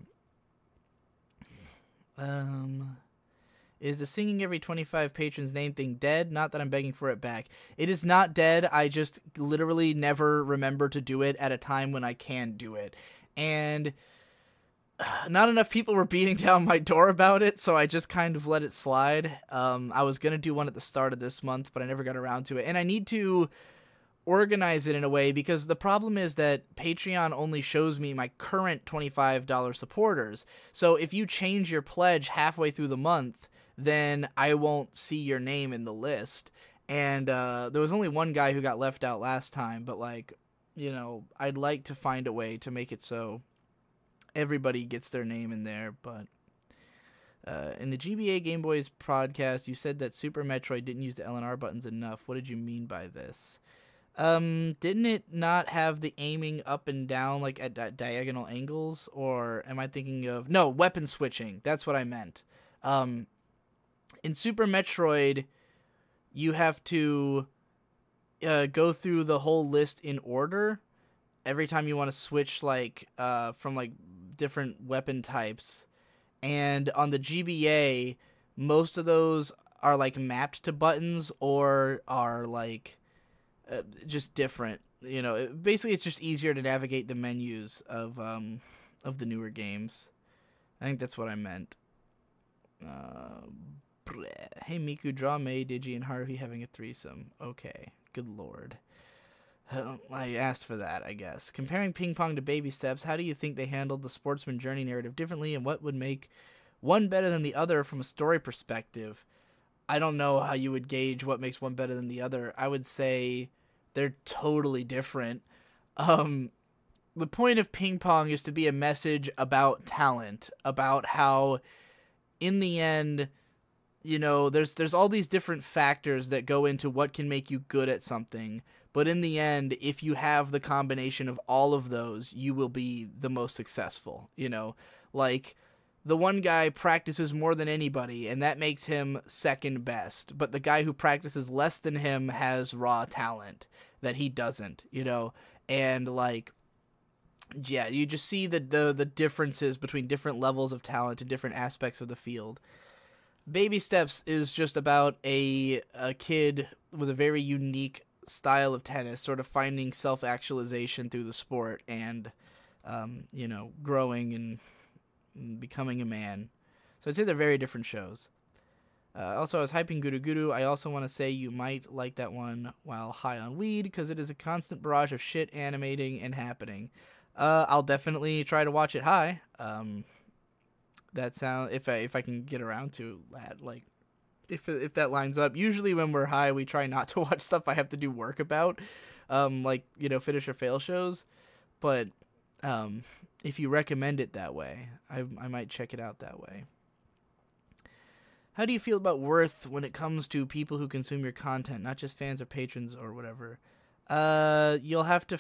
Is the singing every 25 patrons name thing dead? Not that I'm begging for it back. It is not dead. I just literally never remember to do it at a time when I can do it. And not enough people were beating down my door about it, so I just kind of let it slide. I was going to do one at the start of this month, but I never got around to it. And I need to organize it in a way, because the problem is that Patreon only shows me my current $25 supporters. So if you change your pledge halfway through the month, then I won't see your name in the list. And there was only one guy who got left out last time, but, like, you know, I'd like to find a way to make it so everybody gets their name in there. But in the GBA Game Boys podcast, you said that Super Metroid didn't use the LNR buttons enough. What did you mean by this? Didn't it not have the aiming up and down, like, at diagonal angles? Or am I thinking of... No, weapon switching. That's what I meant. In Super Metroid, you have to go through the whole list in order every time you want to switch, like, from, like, different weapon types. And on the GBA, most of those are, like, mapped to buttons or are, like, just different. You know, basically it's just easier to navigate the menus of the newer games. I think that's what I meant. Hey Miku, draw May, Digi, and Haruhi having a threesome. Okay, good lord. I asked for that, I guess. Comparing Ping Pong to Baby Steps, how do you think they handled the sportsman journey narrative differently, and what would make one better than the other from a story perspective? I don't know how you would gauge what makes one better than the other. I would say they're totally different. The point of Ping Pong is to be a message about talent, about how, in the end, you know, there's all these different factors that go into what can make you good at something. But in the end, if you have the combination of all of those, you will be the most successful, you know? Like, the one guy practices more than anybody, and that makes him second best. But the guy who practices less than him has raw talent that he doesn't, you know? And, like, yeah, you just see the differences between different levels of talent and different aspects of the field. Baby Steps is just about a kid with a very unique style of tennis, sort of finding self-actualization through the sport and, you know, growing and becoming a man. So I'd say they're very different shows. Also, I was hyping Guru Guru. I also want to say you might like that one while high on weed, because it is a constant barrage of shit animating and happening. I'll definitely try to watch it high. That sound if I can get around to that, like if that lines up. Usually when we're high, we try not to watch stuff I have to do work about, like finish or fail shows. But if you recommend it that way, I might check it out that way. How do you feel about worth when it comes to people who consume your content, not just fans or patrons or whatever? You'll have to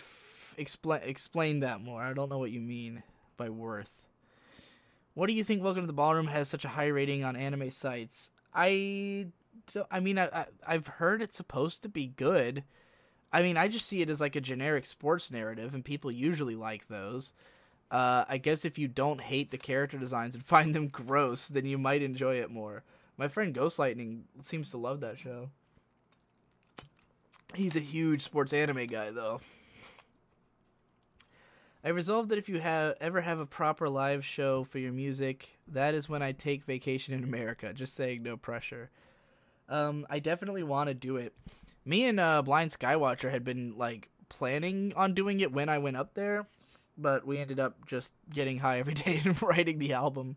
explain that more. I don't know what you mean by worth. What do you think Welcome to the Ballroom has such a high rating on anime sites? I've heard it's supposed to be good. I mean, I just see it as like a generic sports narrative, and people usually like those. I guess if you don't hate the character designs and find them gross, then you might enjoy it more. My friend Ghost Lightning seems to love that show. He's a huge sports anime guy, though. I resolved that if you ever have a proper live show for your music, that is when I take vacation in America. Just saying, no pressure. I definitely want to do it. Me and Blind Skywatcher had been like planning on doing it when I went up there, but we ended up just getting high every day and writing the album.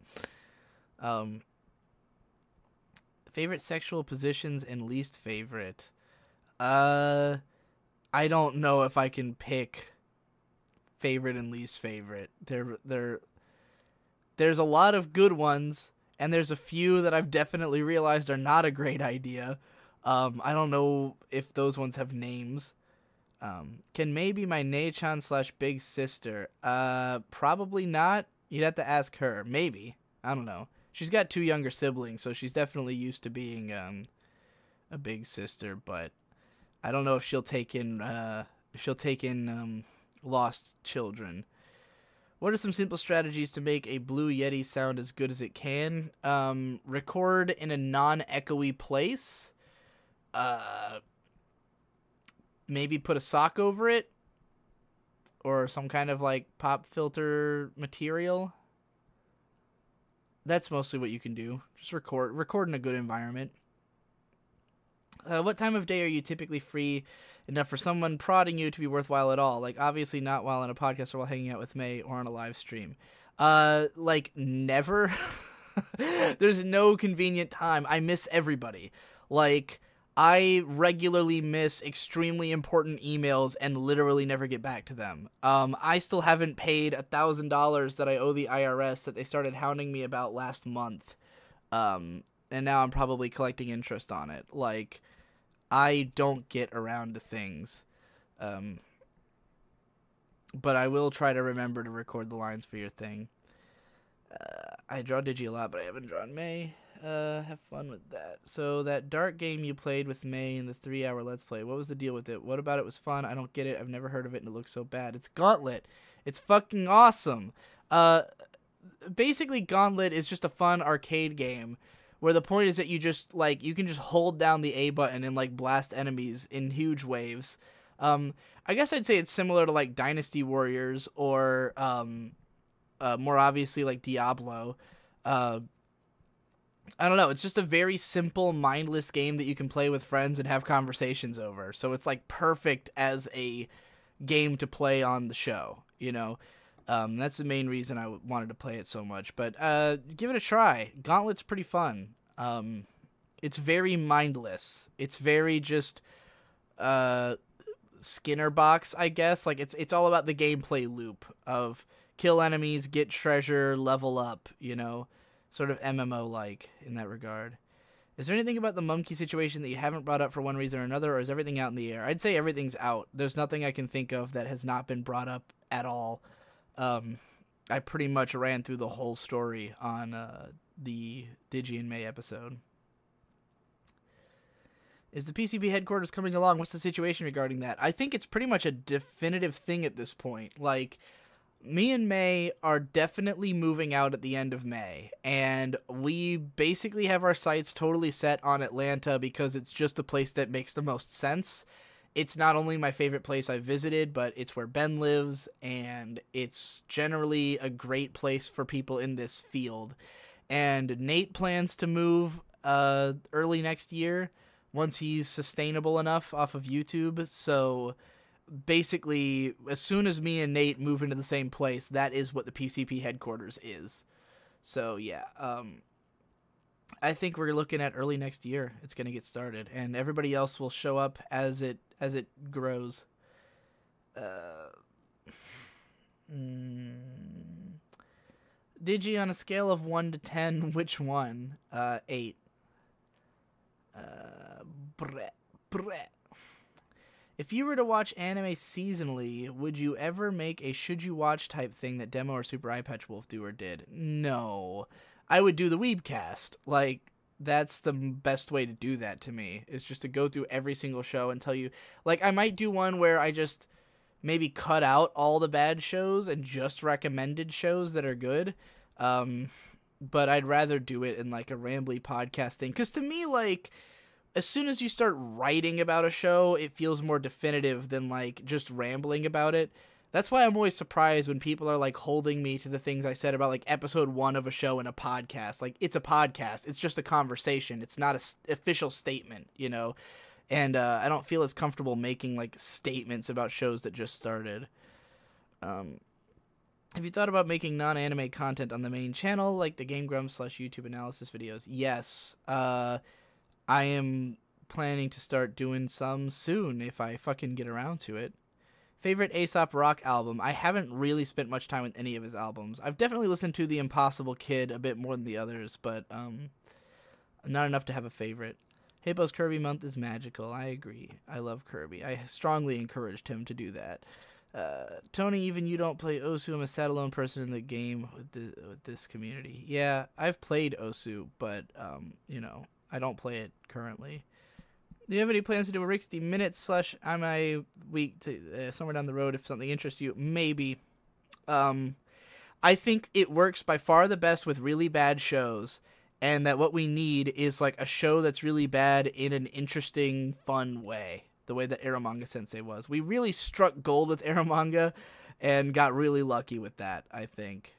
Favorite sexual positions and least favorite. I don't know if I can pick favorite and least favorite. There's a lot of good ones, and there's a few that I've definitely realized are not a great idea. I don't know if those ones have names. Can maybe my Nei-chan / big sister? Probably not. You'd have to ask her. Maybe. I don't know. She's got 2 younger siblings, so she's definitely used to being a big sister, but I don't know if she'll take in lost children. What are some simple strategies to make a Blue Yeti sound as good as it can? Record in a non-echoey place. Maybe put a sock over it, or some kind of like pop filter material. That's mostly what you can do. Just record in a good environment. What time of day are you typically free enough for someone prodding you to be worthwhile at all? Like, obviously not while on a podcast or while hanging out with May or on a live stream. Like, never. There's no convenient time. I miss everybody. Like, I regularly miss extremely important emails and literally never get back to them. I still haven't paid $1,000 that I owe the IRS that they started hounding me about last month. And now I'm probably collecting interest on it. Like, I don't get around to things. But I will try to remember to record the lines for your thing. I draw Digi a lot, but I haven't drawn May. Have fun with that. So that dark game you played with May in the 3-hour Let's Play, what was the deal with it? What about it was fun? I don't get it. I've never heard of it and it looks so bad. It's Gauntlet. It's fucking awesome. Basically Gauntlet is just a fun arcade game where the point is that you just like you can just hold down the A button and like blast enemies in huge waves. I guess I'd say it's similar to like Dynasty Warriors or more obviously like Diablo. I don't know. It's just a very simple, mindless game that you can play with friends and have conversations over. So it's like perfect as a game to play on the show, you know? That's the main reason I wanted to play it so much. But give it a try. Gauntlet's pretty fun. It's very mindless. It's very just Skinner box, I guess. Like it's all about the gameplay loop of kill enemies, get treasure, level up, you know? Sort of MMO-like in that regard. Is there anything about the monkey situation that you haven't brought up for one reason or another, or is everything out in the air? I'd say everything's out. There's nothing I can think of that has not been brought up at all. I pretty much ran through the whole story on the Digi and May episode. Is the PCB headquarters coming along? What's the situation regarding that? I think it's pretty much a definitive thing at this point. Like, me and May are definitely moving out at the end of May, and we basically have our sights totally set on Atlanta because it's just the place that makes the most sense. It's not only my favorite place I've visited, but it's where Ben lives, and it's generally a great place for people in this field. And Nate plans to move early next year once he's sustainable enough off of YouTube. So basically, as soon as me and Nate move into the same place, that is what the PCP headquarters is. So yeah, I think we're looking at early next year. It's going to get started, and everybody else will show up as it grows. Digi, on a scale of 1 to 10, which one? 8. Brett. If you were to watch anime seasonally, would you ever make a should you watch type thing that Demo or Super Eye Patch Wolf do or did? No. I would do the Weebcast. Like, that's the best way to do that to me, is just to go through every single show and tell you. Like, I might do one where I just maybe cut out all the bad shows and just recommended shows that are good. But I'd rather do it in, like, a rambly podcast thing. Because to me, like, as soon as you start writing about a show, it feels more definitive than, like, just rambling about it. That's why I'm always surprised when people are, like, holding me to the things I said about, like, episode 1 of a show in a podcast. Like, it's a podcast. It's just a conversation. It's not an official statement, you know? And I don't feel as comfortable making, like, statements about shows that just started. Have you thought about making non-anime content on the main channel, like the Game Grumps / YouTube analysis videos? Yes. I am planning to start doing some soon if I fucking get around to it. Favorite Aesop Rock album? I haven't really spent much time with any of his albums. I've definitely listened to The Impossible Kid a bit more than the others, but not enough to have a favorite. Hippo's Kirby month is magical. I agree. I love Kirby. I strongly encouraged him to do that. Tony, even you don't play Osu. I'm a sad alone person in the game with this community. Yeah, I've played Osu, but you know, I don't play it currently. Do you have any plans to do a 60 minutes / I'm a week to somewhere down the road if something interests you? Maybe. I think it works by far the best with really bad shows, and that what we need is like a show that's really bad in an interesting, fun way. The way that Eromanga Sensei was. We really struck gold with Eromanga and got really lucky with that, I think.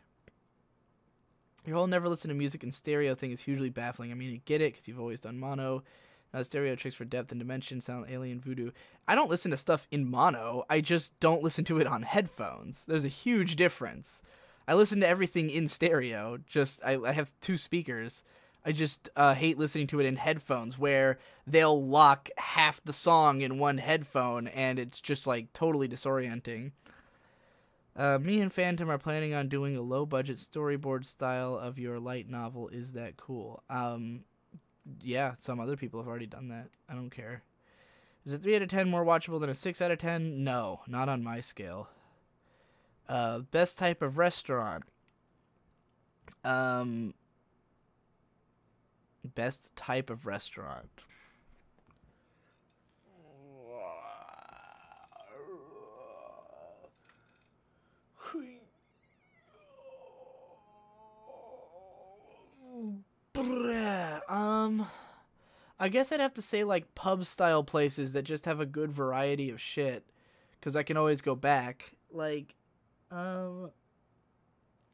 Your whole never listen to music in stereo thing is hugely baffling. I mean, you get it because you've always done mono. Stereo tricks for depth and dimension, sound alien voodoo. I don't listen to stuff in mono. I just don't listen to it on headphones. There's a huge difference. I listen to everything in stereo. Just I have 2 speakers. I just hate listening to it in headphones where they'll lock half the song in one headphone and it's just like totally disorienting. Me and Phantom are planning on doing a low-budget storyboard style of your light novel. Is that cool? Yeah, some other people have already done that. I don't care. Is a 3 out of 10 more watchable than a 6 out of 10? No, not on my scale. Best type of restaurant. Best type of restaurant. I guess I'd have to say like pub style places that just have a good variety of shit, because I can always go back. Like, I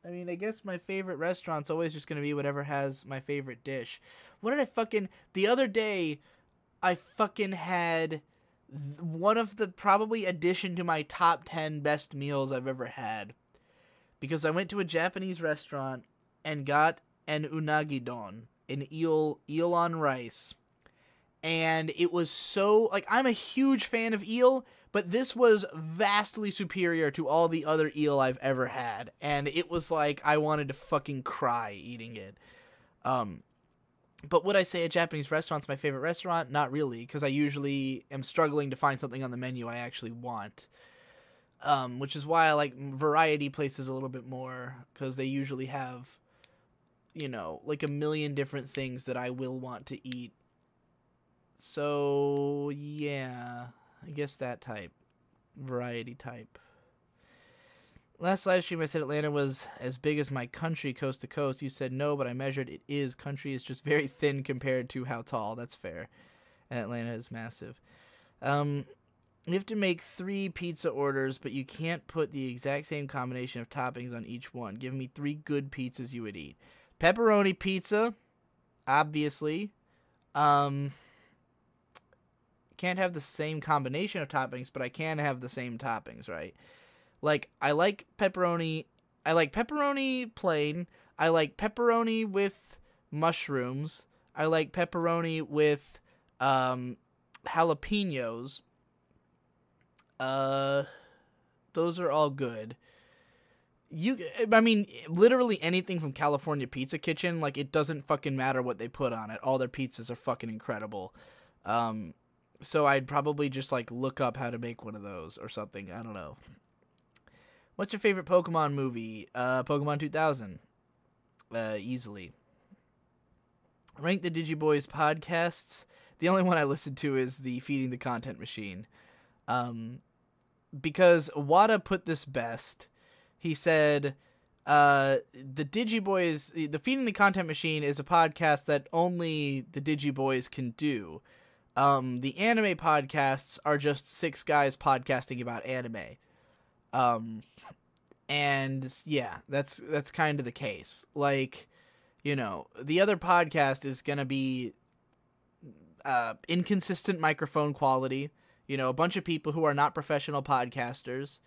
mean, I guess my favorite restaurant's always just gonna be whatever has my favorite dish. What did I fucking... The other day, I fucking had one of the probably addition to my top 10 best meals I've ever had. Because I went to a Japanese restaurant and got an unagi don, an eel on rice. And it was so... Like, I'm a huge fan of eel, but this was vastly superior to all the other eel I've ever had. And it was like I wanted to fucking cry eating it. But would I say a Japanese restaurant's my favorite restaurant? Not really, because I usually am struggling to find something on the menu I actually want. Which is why I like variety places a little bit more, because they usually have, you know, like a million different things that I will want to eat. So, yeah, I guess that type. Variety type. Last live stream I said Atlanta was as big as my country coast to coast. You said no, but I measured it is. Country is just very thin compared to how tall. That's fair. And Atlanta is massive. You have to make 3 pizza orders, but you can't put the exact same combination of toppings on each one. Give me 3 good pizzas you would eat. Pepperoni pizza, obviously. Can't have the same combination of toppings, but I can have the same toppings, right? Like, I like pepperoni plain. I like pepperoni with mushrooms. I like pepperoni with jalapenos. Those are all good. I mean, literally anything from California Pizza Kitchen, like, it doesn't fucking matter what they put on it. All their pizzas are fucking incredible. So I'd probably just, like, look up how to make one of those or something. I don't know. What's your favorite Pokemon movie? Pokemon 2000. Easily. Rank the Digiboys podcasts. The only one I listen to is the Feeding the Content Machine. Because Wada put this best. He said, the Digiboys, the Feeding the Content Machine is a podcast that only the Digiboys can do. The anime podcasts are just 6 guys podcasting about anime. And yeah, that's kind of the case. Like, you know, the other podcast is going to be, inconsistent microphone quality, you know, a bunch of people who are not professional podcasters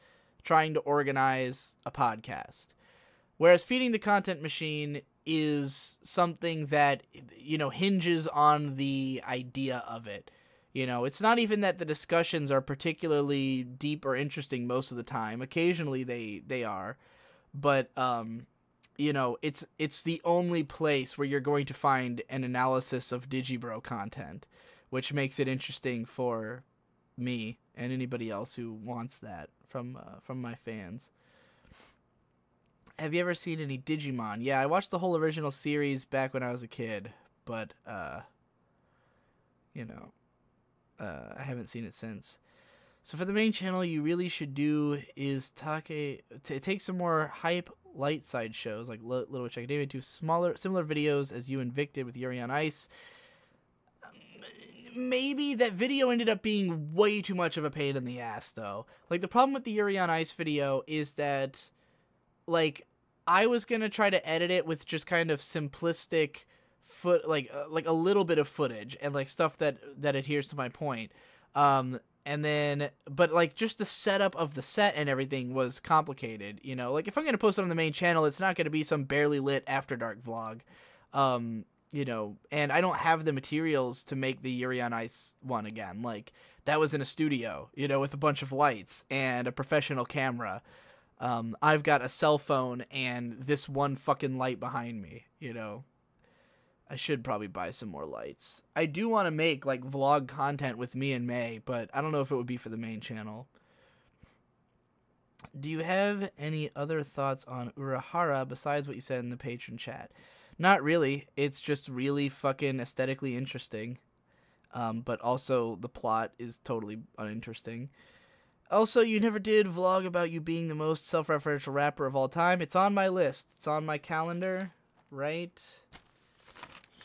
trying to organize a podcast. Whereas Feeding the Content Machine is something that, you know, hinges on the idea of it. You know, it's not even that the discussions are particularly deep or interesting most of the time. Occasionally they are. But, you know, it's the only place where you're going to find an analysis of Digibro content, which makes it interesting for me and anybody else who wants that from my fans. Have you ever seen any Digimon? Yeah, I watched the whole original series back when I was a kid, but, you know, I haven't seen it since. So for the main channel, you really should do is take some more hype light side shows like Little Witch Academia, do similar videos as you and Vic did with Yuri on Ice. Maybe that video ended up being way too much of a pain in the ass, though. Like, the problem with the Yuri on Ice video is that, like, I was gonna try to edit it with just kind of simplistic like a little bit of footage and like stuff that adheres to my point. And then, but like just the setup of the set and everything was complicated, you know, like if I'm going to post it on the main channel, it's not going to be some barely lit After Dark vlog. You know, and I don't have the materials to make the Yuri on Ice one again. Like, that was in a studio, you know, with a bunch of lights and a professional camera. I've got a cell phone and this one fucking light behind me, you know. I should probably buy some more lights. I do want to make, like, vlog content with me and May, but I don't know if it would be for the main channel. Do you have any other thoughts on Urahara besides what you said in the Patron chat? Not really. It's just really fucking aesthetically interesting. But also the plot is totally uninteresting. Also, you never did vlog about you being the most self-referential rapper of all time. It's on my list. It's on my calendar right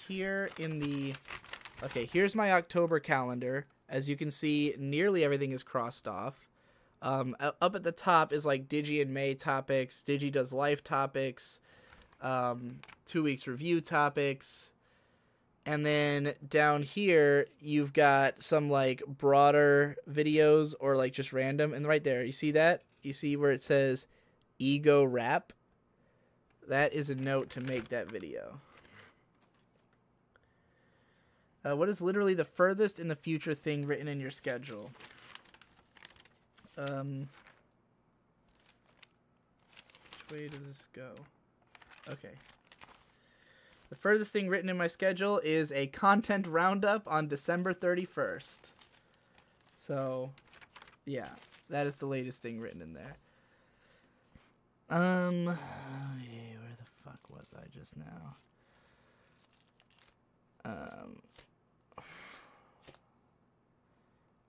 here in the... Okay, here's my October calendar. As you can see, nearly everything is crossed off. Up at the top is like Digi and May topics, Digi Does Life topics, 2 weeks review topics, and then down here you've got some like broader videos or like just random, and right there, you see that? You see where it says Ego Rap? That is a note to make that video. What is literally the furthest in the future thing written in your schedule? Which way does this go? Okay. The furthest thing written in my schedule is a content roundup on December 31st. So, yeah, that is the latest thing written in there. Where the fuck was I just now?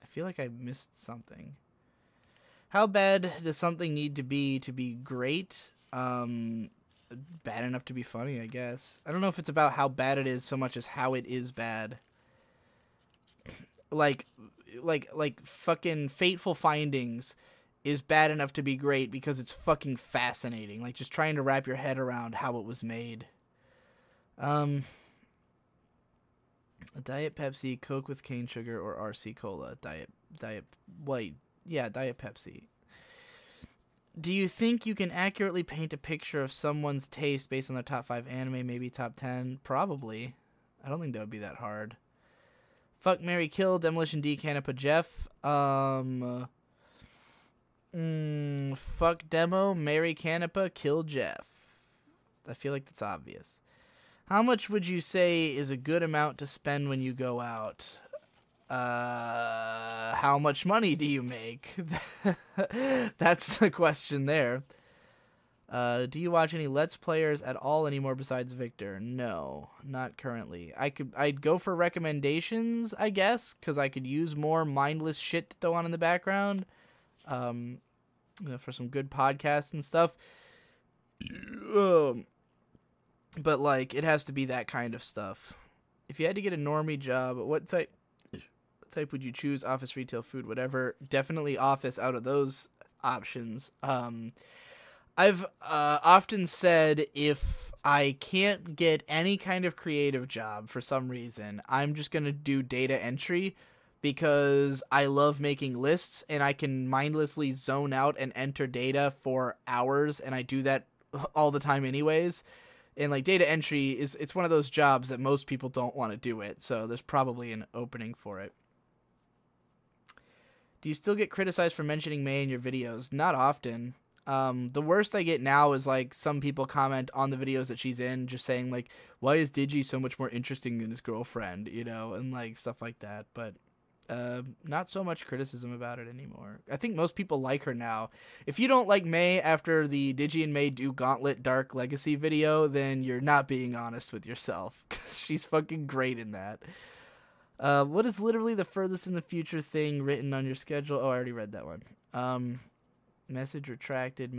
I feel like I missed something. How bad does something need to be great? Bad enough to be funny, I guess. I don't know if it's about how bad it is so much as how it is bad. Like fucking Fateful Findings is bad enough to be great because it's fucking fascinating. Like, just trying to wrap your head around how it was made. Diet Pepsi, Coke with cane sugar, or RC Cola. Diet Pepsi. Do you think you can accurately paint a picture of someone's taste based on their top 5 anime, maybe top 10? Probably. I don't think that would be that hard. Fuck, marry, kill, Demolition D, Canapa, Jeff. Fuck Demo, marry Canapa, kill Jeff. I feel like that's obvious. How much would you say is a good amount to spend when you go out? How much money do you make? That's the question there. Do you watch any Let's Players at all anymore besides Victor? No, not currently. I'd go for recommendations, I guess, because I could use more mindless shit to throw on in the background. For some good podcasts and stuff. But like, it has to be that kind of stuff. If you had to get a normie job, what type would you choose? Office, retail, food, whatever. Definitely office out of those options. I've often said if I can't get any kind of creative job for some reason, I'm just going to do data entry because I love making lists and I can mindlessly zone out and enter data for hours, and I do that all the time anyways. And like data entry it's one of those jobs that most people don't want to do it, so there's probably an opening for it. Do you still get criticized for mentioning May in your videos? Not often. The worst I get now is like some people comment on the videos that she's in just saying like, why is Digi so much more interesting than his girlfriend, and like stuff like that. But not so much criticism about it anymore. I think most people like her now. If you don't like May after the Digi and May do Gauntlet Dark Legacy video, then you're not being honest with yourself, 'cause she's fucking great in that. What is literally the furthest in the future thing written on your schedule? Oh, I already read that one. Message retracted.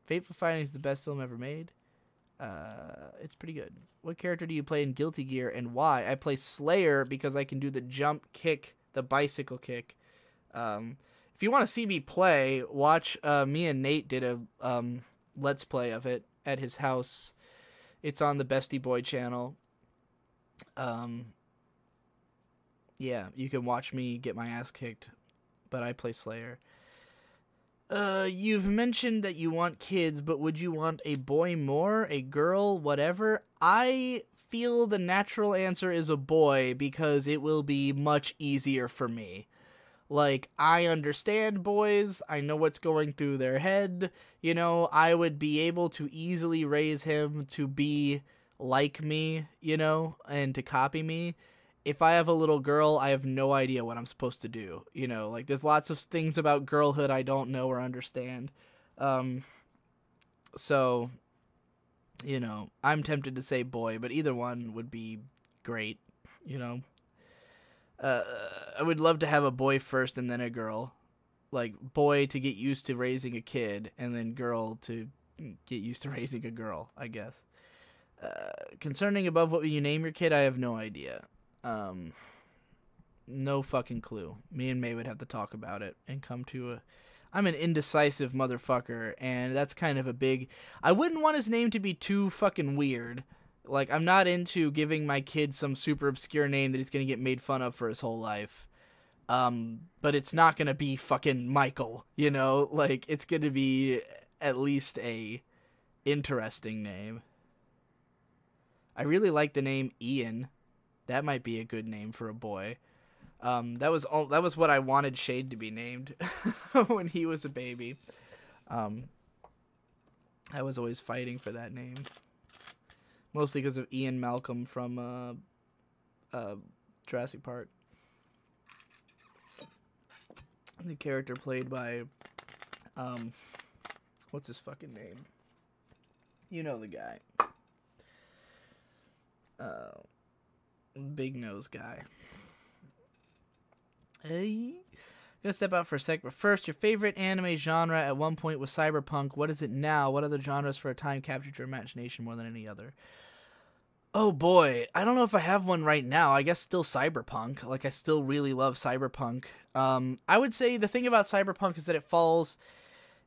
Fateful Findings is the best film ever made. It's pretty good. What character do you play in Guilty Gear and why? I play Slayer because I can do the jump kick, the bicycle kick. If you want to see me play, watch me and Nate did a Let's Play of it at his house. It's on the Bestie Boy channel. Yeah, you can watch me get my ass kicked, but I play Slayer. You've mentioned that you want kids, but would you want a boy more, a girl, whatever? I feel the natural answer is a boy because it will be much easier for me. Like, I understand boys, I know what's going through their head, I would be able to easily raise him to be like me, and to copy me. If I have a little girl, I have no idea what I'm supposed to do. Like there's lots of things about girlhood I don't know or understand. So, I'm tempted to say boy, but either one would be great. I would love to have a boy first and then a girl. Like boy to get used to raising a kid, and then girl to get used to raising a girl, I guess. Concerning above what you name your kid, I have no idea. No fucking clue. Me and May would have to talk about it and come to I'm an indecisive motherfucker, and that's kind of a big... I wouldn't want his name to be too fucking weird. Like, I'm not into giving my kid some super obscure name that he's gonna get made fun of for his whole life. But it's not gonna be fucking Michael, Like, it's gonna be at least a interesting name. I really like the name Ian. That might be a good name for a boy. That was what I wanted Shade to be named when he was a baby. I was always fighting for that name, mostly because of Ian Malcolm from Jurassic Park. The character played by what's his fucking name? You know the guy. Big nose guy. Hey, gonna step out for a sec, but first, your favorite anime genre at one point was cyberpunk. What is it now? What other genres for a time captured your imagination more than any other? Oh boy, I don't know if I have one right now. I guess still cyberpunk. Like, I still really love cyberpunk. I would say the thing about cyberpunk is that it falls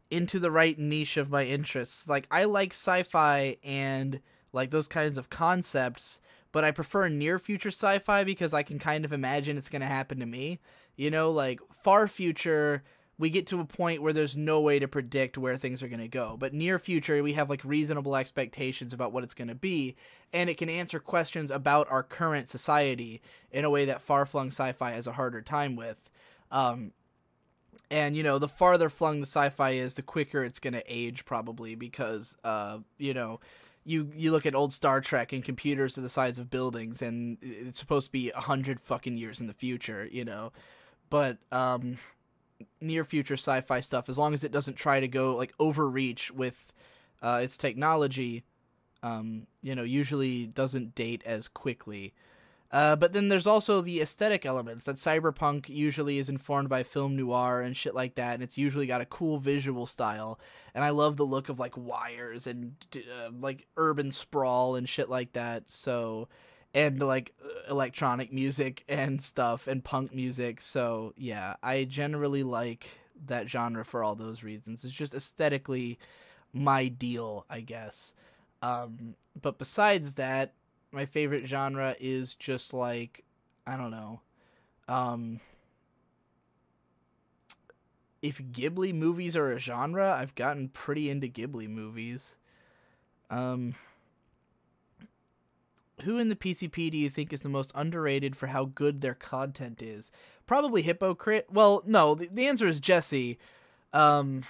into the right niche of my interests. Like, I like sci-fi and like those kinds of concepts, but I prefer near future sci-fi because I can kind of imagine it's going to happen to me. You know, like far future, we get to a point where there's no way to predict where things are going to go. But near future, we have like reasonable expectations about what it's going to be, and it can answer questions about our current society in a way that far-flung sci-fi has a harder time with. And, you know, the farther flung the sci-fi is, the quicker it's going to age probably because, you know, you look at old Star Trek and computers are the size of buildings and it's supposed to be 100 fucking years in the future, you know. But near future sci-fi stuff, as long as it doesn't try to go like overreach with its technology, you know, usually doesn't date as quickly. But then there's also the aesthetic elements that cyberpunk usually is informed by film noir and shit like that, and it's usually got a cool visual style. And I love the look of like wires and like urban sprawl and shit like that. So, and like electronic music and stuff and punk music. So yeah, I generally like that genre for all those reasons. It's just aesthetically my deal, I guess. But besides that, my favorite genre is just like, I don't know. If Ghibli movies are a genre, I've gotten pretty into Ghibli movies. Who in the PCP do you think is the most underrated for how good their content is? Probably Hypocrite. Well, no, the answer is Jesse. Well,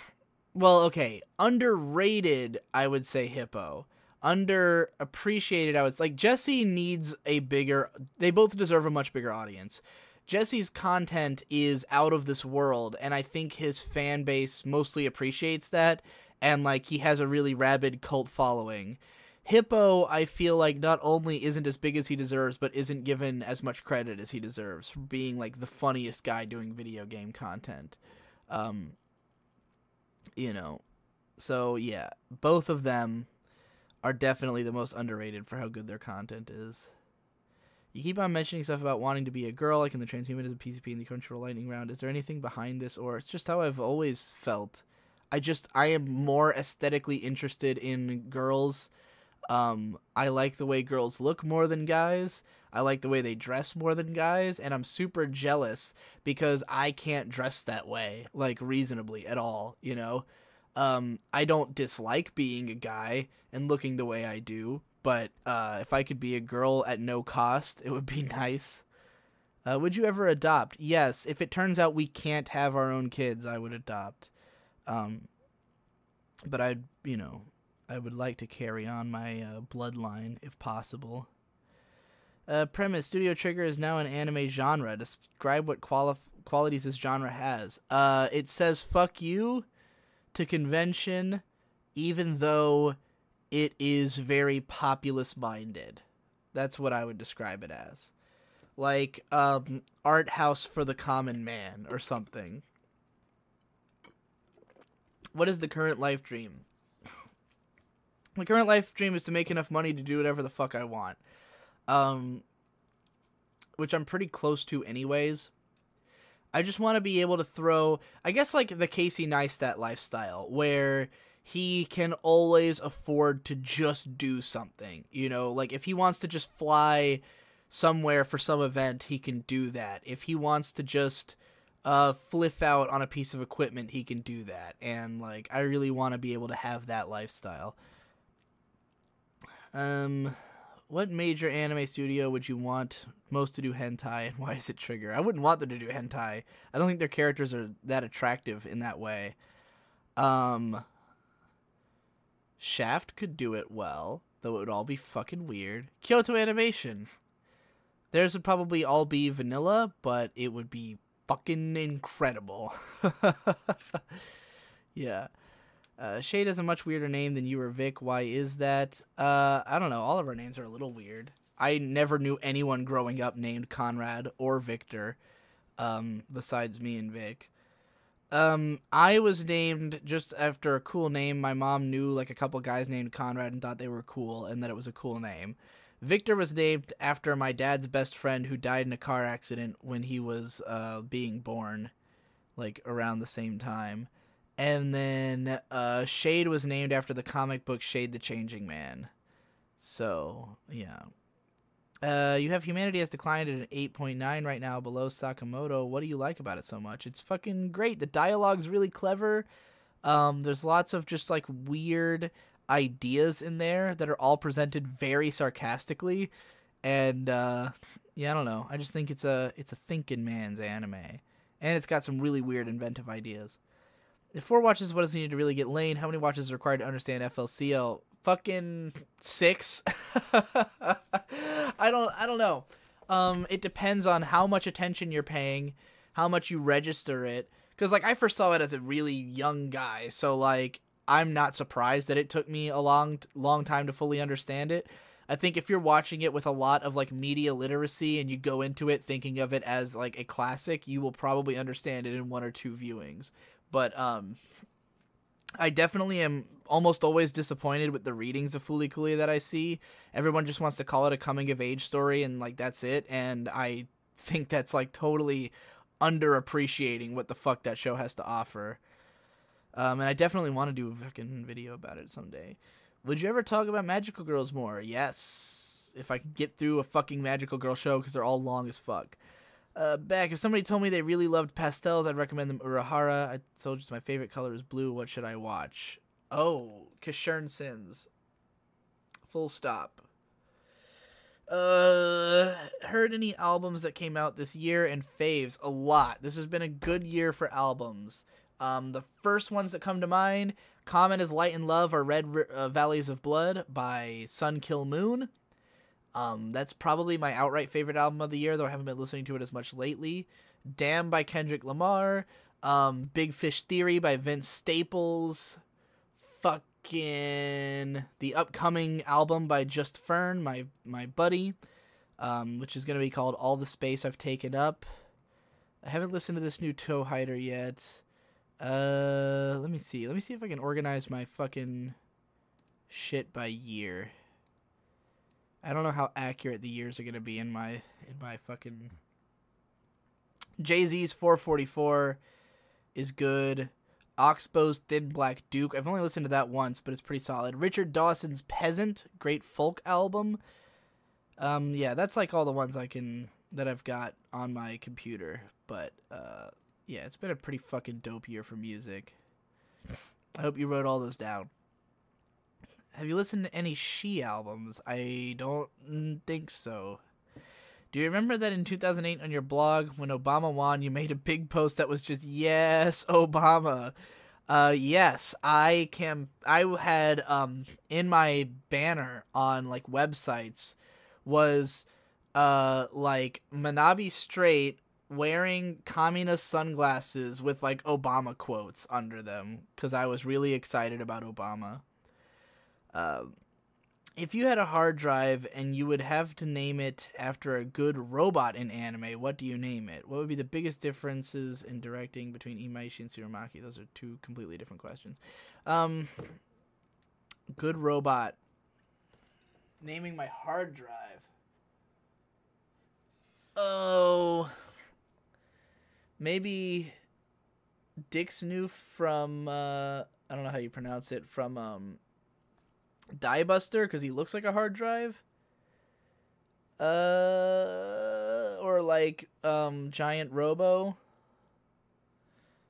okay. Underrated, I would say Hippo. Underappreciated, I was like, Jesse needs a bigger, they both deserve a much bigger audience. Jesse's content is out of this world, and I think his fan base mostly appreciates that, and like he has a really rabid cult following. Hippo, I feel like not only isn't as big as he deserves, but isn't given as much credit as he deserves for being like the funniest guy doing video game content. You know, so yeah, both of them are definitely the most underrated for how good their content is. You keep on mentioning stuff about wanting to be a girl, like in the Transhumanism PCP and the Crunchyroll Lightning Round. Is there anything behind this, or it's just how I've always felt? I am more aesthetically interested in girls. I like the way girls look more than guys. I like the way they dress more than guys, and I'm super jealous because I can't dress that way, like, reasonably at all, you know? I don't dislike being a guy and looking the way I do, but if I could be a girl at no cost, it would be nice. Would you ever adopt? Yes, if it turns out we can't have our own kids, I would adopt. But I would like to carry on my bloodline if possible. Premise: Studio Trigger is now an anime genre. Describe what qualities this genre has. It says fuck you to convention, even though it is very populist-minded. That's what I would describe it as. Like, art house for the common man or something. What is the current life dream? My current life dream is to make enough money to do whatever the fuck I want. Which I'm pretty close to anyways. I just want to be able to throw, I guess, like the Casey Neistat lifestyle, where he can always afford to just do something. You know, like if he wants to just fly somewhere for some event, he can do that. If he wants to just flip out on a piece of equipment, he can do that. And like, I really want to be able to have that lifestyle. What major anime studio would you want most to do hentai, and why is it Trigger? I wouldn't want them to do hentai. I don't think their characters are that attractive in that way. Shaft could do it well, though it would all be fucking weird. Kyoto Animation. Theirs would probably all be vanilla, but it would be fucking incredible. Yeah. Shade has a much weirder name than you or Vic. Why is that? I don't know. All of our names are a little weird. I never knew anyone growing up named Conrad or Victor, besides me and Vic. I was named just after a cool name. My mom knew like a couple guys named Conrad and thought they were cool and that it was a cool name. Victor was named after my dad's best friend who died in a car accident when he was being born, like around the same time. And then Shade was named after the comic book Shade the Changing Man. So, yeah. You have humanity has declined at an 8.9 right now, below Sakamoto. What do you like about it so much? It's fucking great. The dialogue's really clever. There's lots of just like weird ideas in there that are all presented very sarcastically, and yeah, I don't know. I just think it's a thinking man's anime, and it's got some really weird inventive ideas. If 4 watches what is needed to really get laid, how many watches are required to understand FLCL? Fucking 6. I don't know. It depends on how much attention you're paying, how much you register it. Because, like, I first saw it as a really young guy, so, like, I'm not surprised that it took me a long time to fully understand it. I think if you're watching it with a lot of, like, media literacy and you go into it thinking of it as, like, a classic, you will probably understand it in 1 or 2 viewings. But, I definitely am almost always disappointed with the readings of Fooly Cooly that I see. Everyone just wants to call it a coming-of-age story, and, like, that's it. And I think that's, like, totally underappreciating what the fuck that show has to offer. And I definitely want to do a fucking video about it someday. Would you ever talk about magical girls more? Yes. If I could get through a fucking magical girl show, because they're all long as fuck. Back, if somebody told me they really loved pastels, I'd recommend them Urahara. I told you my favorite color is blue. What should I watch? Oh, Kashern Sins. Full stop. Heard any albums that came out this year and faves? A lot. This has been a good year for albums. The first ones that come to mind, Common as Light and Love or Red Valleys of Blood by Sun Kill Moon. That's probably my outright favorite album of the year, though I haven't been listening to it as much lately. Damn by Kendrick Lamar. Big Fish Theory by Vince Staples. Fucking the upcoming album by Just Fern, my buddy, which is going to be called All the Space I've Taken Up. I haven't listened to this new Toe Hider yet. Let me see if I can organize my fucking shit by year. I don't know how accurate the years are going to be in my fucking... Jay-Z's 444 is good. Oxbow's Thin Black Duke. I've only listened to that once, but it's pretty solid. Richard Dawson's Peasant, great folk album. Yeah, that's like all the ones that I've got on my computer. But, yeah, it's been a pretty fucking dope year for music. I hope you wrote all those down. Have you listened to any She albums? I don't think so. Do you remember that in 2008 on your blog, when Obama won, you made a big post that was just, yes, Obama? Yes, I had, in my banner on, like, websites was, like, Manabi Straight wearing communist sunglasses with, like, Obama quotes under them, because I was really excited about Obama. If you had a hard drive and you would have to name it after a good robot in anime, what do you name it? What would be the biggest differences in directing between Imaishi and Tsurumaki? Those are 2 completely different questions. Good robot. Naming my hard drive. Oh, maybe Dixnu from, I don't know how you pronounce it, from, Die Buster, because he looks like a hard drive. Or like Giant Robo,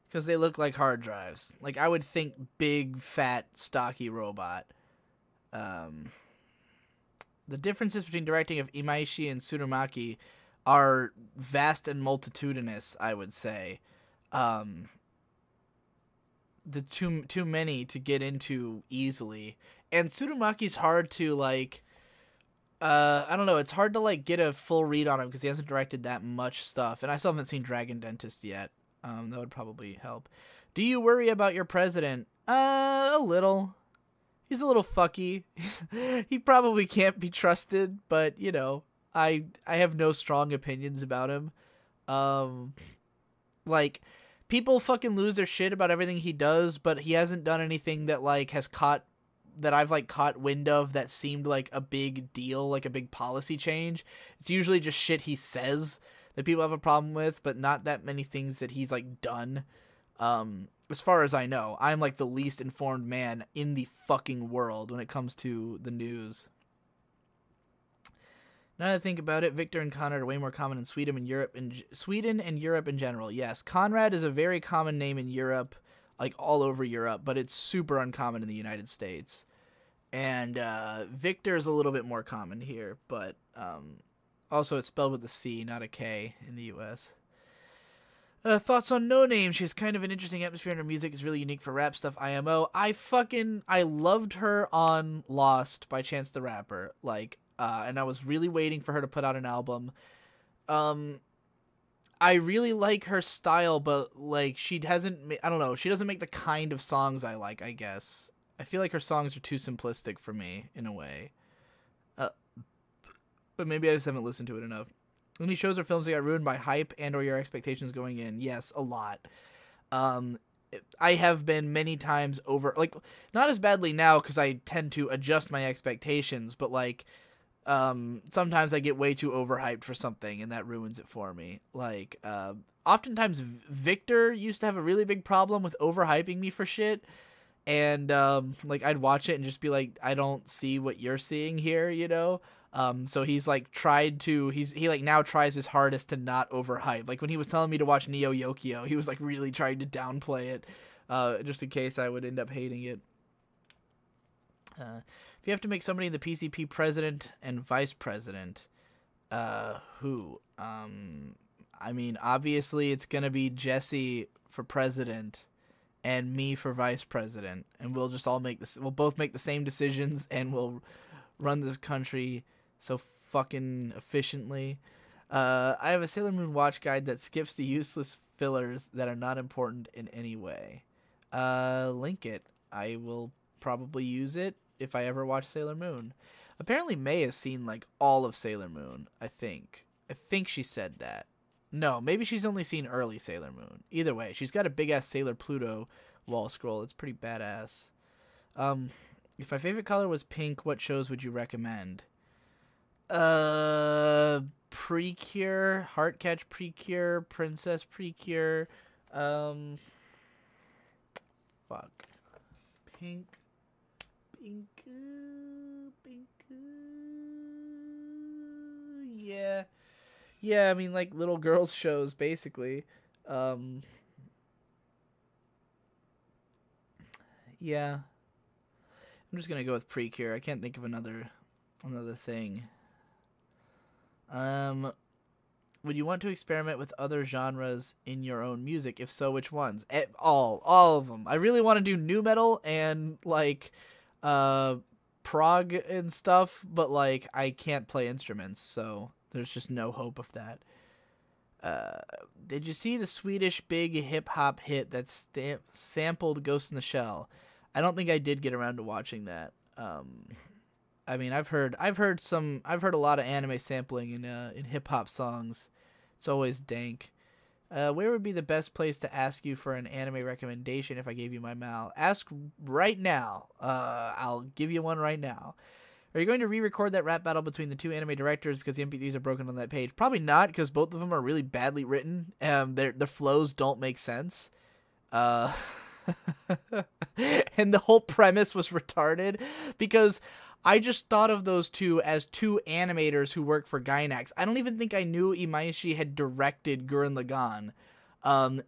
because they look like hard drives. Like, I would think big, fat, stocky robot. The differences between directing of Imaishi and Tsurumaki are vast and multitudinous, I would say. The too many to get into easily. And Tsurumaki's hard to, like, I don't know, it's hard to, like, get a full read on him because he hasn't directed that much stuff. And I still haven't seen Dragon Dentist yet. That would probably help. Do you worry about your president? A little. He's a little fucky. He probably can't be trusted, but, you know, I have no strong opinions about him. Like, people fucking lose their shit about everything he does, but he hasn't done anything that, like, that I've, like, caught wind of that seemed like a big deal, like a big policy change. It's usually just shit he says that people have a problem with, but not that many things that he's, like, done. As far as I know, I'm, like, the least informed man in the fucking world when it comes to the news. Now that I think about it, Victor and Conrad are way more common in Sweden and Europe in general. Yes, Conrad is a very common name in Europe, like all over Europe, but it's super uncommon in the United States. And Victor is a little bit more common here, but also it's spelled with a C, not a K in the U.S. Thoughts on No Name? She has kind of an interesting atmosphere, and her music is really unique for rap stuff. IMO. I loved her on Lost by Chance the Rapper. And I was really waiting for her to put out an album. I really like her style, but she doesn't make the kind of songs I like, I guess. I feel like her songs are too simplistic for me in a way. But maybe I just haven't listened to it enough. Any shows or films that got ruined by hype and or your expectations going in? Yes, a lot. I have been many times over, not as badly now because I tend to adjust my expectations, but sometimes I get way too overhyped for something and that ruins it for me. Oftentimes Victor used to have a really big problem with overhyping me for shit. And, I'd watch it and just be like, I don't see what you're seeing here, you know? So he's he now tries his hardest to not overhype. Like when he was telling me to watch Neo Yokio, he was really trying to downplay it, just in case I would end up hating it. If you have to make somebody in the PCP president and vice president, who? Obviously it's gonna be Jesse for president and me for vice president, and we'll just all we'll both make the same decisions, and we'll run this country so fucking efficiently. I have a Sailor Moon watch guide that skips the useless fillers that are not important in any way. Link it. I will probably use it if I ever watch Sailor Moon. Apparently May has seen all of Sailor Moon, I think she said that. No, maybe she's only seen early Sailor Moon. Either way, she's got a big-ass Sailor Pluto wall scroll. It's pretty badass. If my favorite color was pink, what shows would you recommend? Precure, Heartcatch Precure, Princess Precure. Fuck. Pink. Yeah. Yeah, little girls shows, basically. Yeah. I'm just gonna go with Precure. I can't think of another thing. Would you want to experiment with other genres in your own music? If so, which ones? All of them. I really want to do nu metal and prog and stuff, but I can't play instruments, so there's just no hope of that. Did you see the Swedish big hip hop hit that sampled Ghost in the Shell? I don't think I did get around to watching that. I've heard a lot of anime sampling in hip hop songs. It's always dank. Where would be the best place to ask you for an anime recommendation if I gave you my mail? Ask right now. I'll give you one right now. Are you going to re-record that rap battle between the two anime directors because the MP3s are broken on that page? Probably not, because both of them are really badly written. Their flows don't make sense. And the whole premise was retarded because I just thought of those two as two animators who work for Gainax. I don't even think I knew Imaishi had directed Gurren Lagann.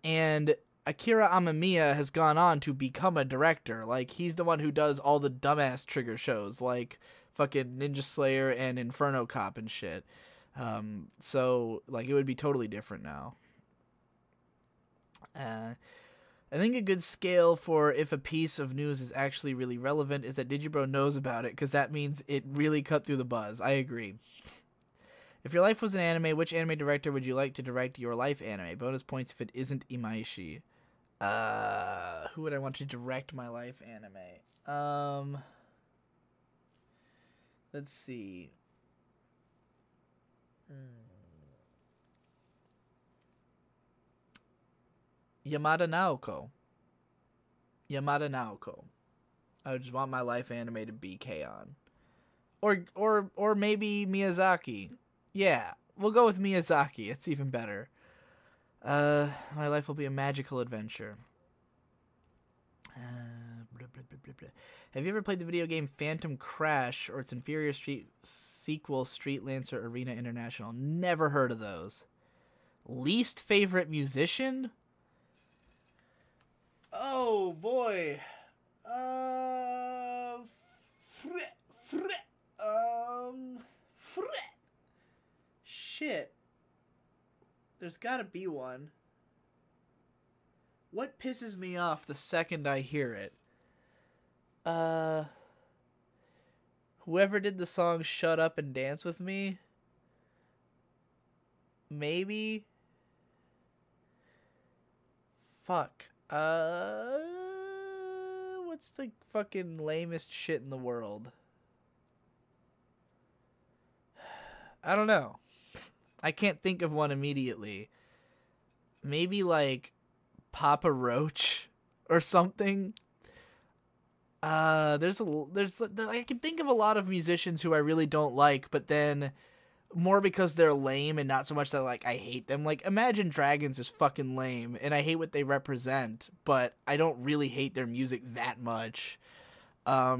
And Akira Amamiya has gone on to become a director. He's the one who does all the dumbass trigger shows, like fucking Ninja Slayer and Inferno Cop and shit. So it would be totally different now. I think a good scale for if a piece of news is actually really relevant is that Digibro knows about it, because that means it really cut through the buzz. I agree. If your life was an anime, which anime director would you like to direct your life anime? Bonus points if it isn't Imaishi. Who would I want to direct my life anime? Let's see. Yamada Naoko. I would just want my life anime to be K-On! Or maybe Miyazaki. Yeah, we'll go with Miyazaki. It's even better. My life will be a magical adventure. Blah, blah, Have you ever played the video game Phantom Crash or its inferior sequel, Street Lancer Arena International? Never heard of those. Least favorite musician? Oh boy. Shit. There's gotta be one. What pisses me off the second I hear it? Whoever did the song Shut Up and Dance With Me? Maybe? Fuck. What's the fucking lamest shit in the world? I don't know. I can't think of one immediately. Maybe like Papa Roach or something. I can think of a lot of musicians who I really don't like, but then more because they're lame and not so much that like I hate them. Like Imagine Dragons is fucking lame and I hate what they represent, but I don't really hate their music that much. I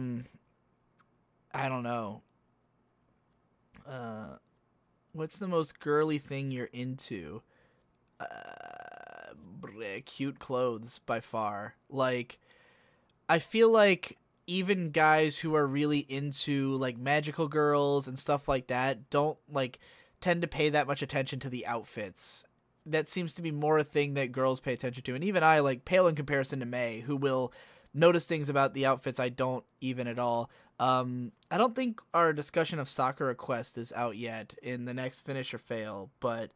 don't know. What's the most girly thing you're into? Cute clothes by far. Like, I feel like even guys who are really into like magical girls and stuff like that don't like tend to pay that much attention to the outfits. That seems to be more a thing that girls pay attention to. And even I, like, pale in comparison to May, who will notice things about the outfits I don't even at all. I don't think our discussion of Sakura Quest is out yet in the next Finish or Fail, but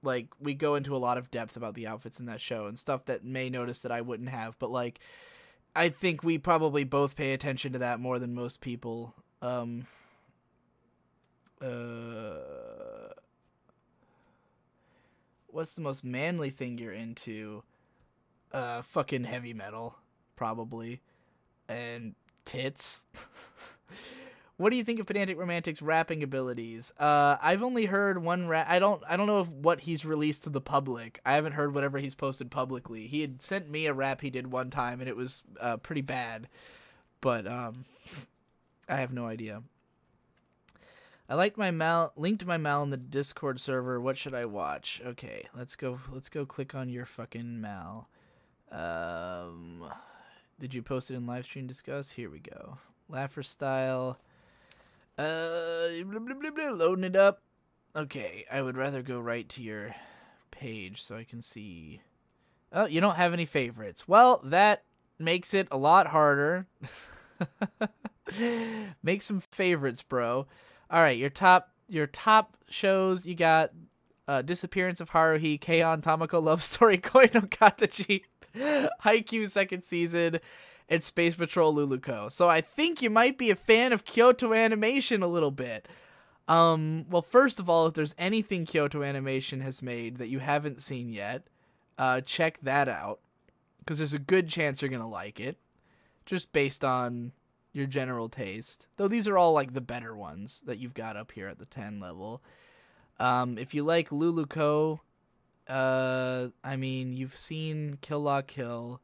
like we go into a lot of depth about the outfits in that show and stuff that May notice that I wouldn't have, but like I think we probably both pay attention to that more than most people. What's the most manly thing you're into? Fucking heavy metal, probably. And tits. What do you think of Pedantic Romantic's rapping abilities? I've only heard one rap. I don't know what he's released to the public. I haven't heard whatever he's posted publicly. He had sent me a rap he did one time, and it was pretty bad. But I have no idea. I liked my linked my Mal in the Discord server. What should I watch? Okay, let's go click on your fucking Mal. Did you post it in Livestream Discuss? Here we go. Laugher style. Loading it up. Okay, I would rather go right to your page so I can see. Oh, you don't have any favorites. Well, that makes it a lot harder. Make some favorites, bro. All right, your top shows, you got Disappearance of Haruhi, Keion Tamako Love Story, Koi no Katachi, Haikyuu second season, and Space Patrol Luluko. So I think you might be a fan of Kyoto Animation a little bit. Well, first of all, if there's anything Kyoto Animation has made that you haven't seen yet, check that out, because there's a good chance you're going to like it, just based on your general taste. Though these are all like the better ones that you've got up here at the 10 level. If you like Luluko, I mean, you've seen Kill La Kill.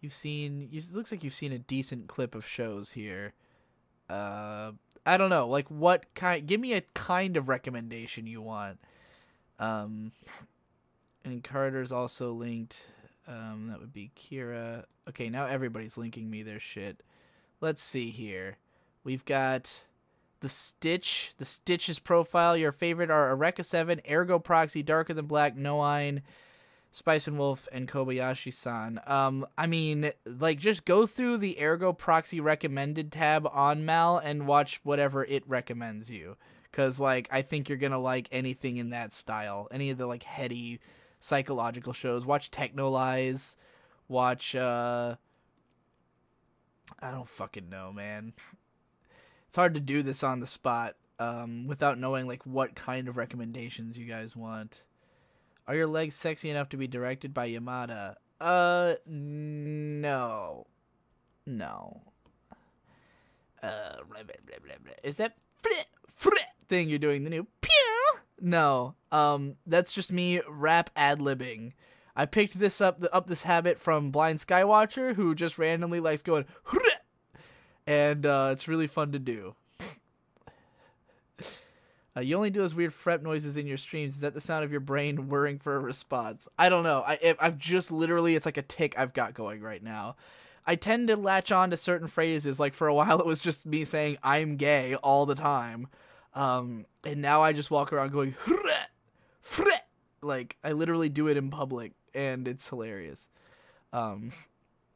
It looks like you've seen a decent clip of shows here. I don't know, like what kind, give me a kind of recommendation you want. And Carter's also linked. That would be Kira. Okay, now everybody's linking me their shit. Let's see here. We've got the Stitch's profile. Your favorite are Eureka 7, Ergo Proxy, Darker Than Black, Noine, Spice and Wolf, and Kobayashi-san. I mean, like, just go through the Ergo Proxy recommended tab on Mal and watch whatever it recommends you. Because, like, I think you're going to like anything in that style. Any of the, like, heady psychological shows. Watch Technolize. Watch, I don't fucking know, man. It's hard to do this on the spot without knowing like what kind of recommendations you guys want. Are your legs sexy enough to be directed by Yamada? No. No. Blah, blah, blah, blah, blah. Is that thing you're doing the new pew? No. That's just me rap ad-libbing. I picked this this habit from Blind Skywatcher, who just randomly likes going, and it's really fun to do. You only do those weird frep noises in your streams. Is that the sound of your brain whirring for a response? I don't know. I've just literally, it's like a tick I've got going right now. I tend to latch on to certain phrases. Like for a while, it was just me saying I'm gay all the time. And now I just walk around going, like I literally do it in public, and it's hilarious.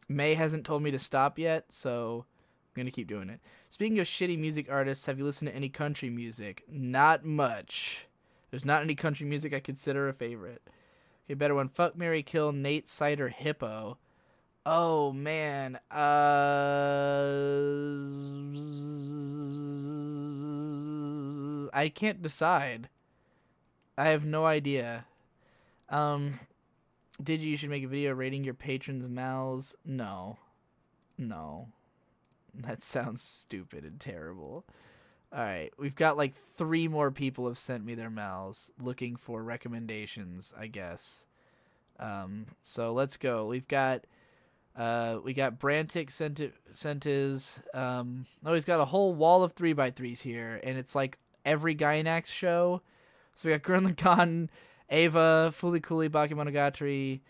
May hasn't told me to stop yet, so I'm going to keep doing it. Speaking of shitty music artists, have you listened to any country music? Not much. There's not any country music I consider a favorite. Okay, better one. Fuck, marry, kill, Nate, Cider, Hippo. Oh, man. I can't decide. I have no idea. You should make a video rating your patrons' mouths? No. That sounds stupid and terrible. Alright, we've got like 3 more people have sent me their mouths looking for recommendations, I guess. So let's go. We got Brantic sent his, he's got a whole wall of 3x3s here, and it's like every Gainax show. So we got Gurren Lagann, Eva, Fooly Cooly, Bakemonogatari.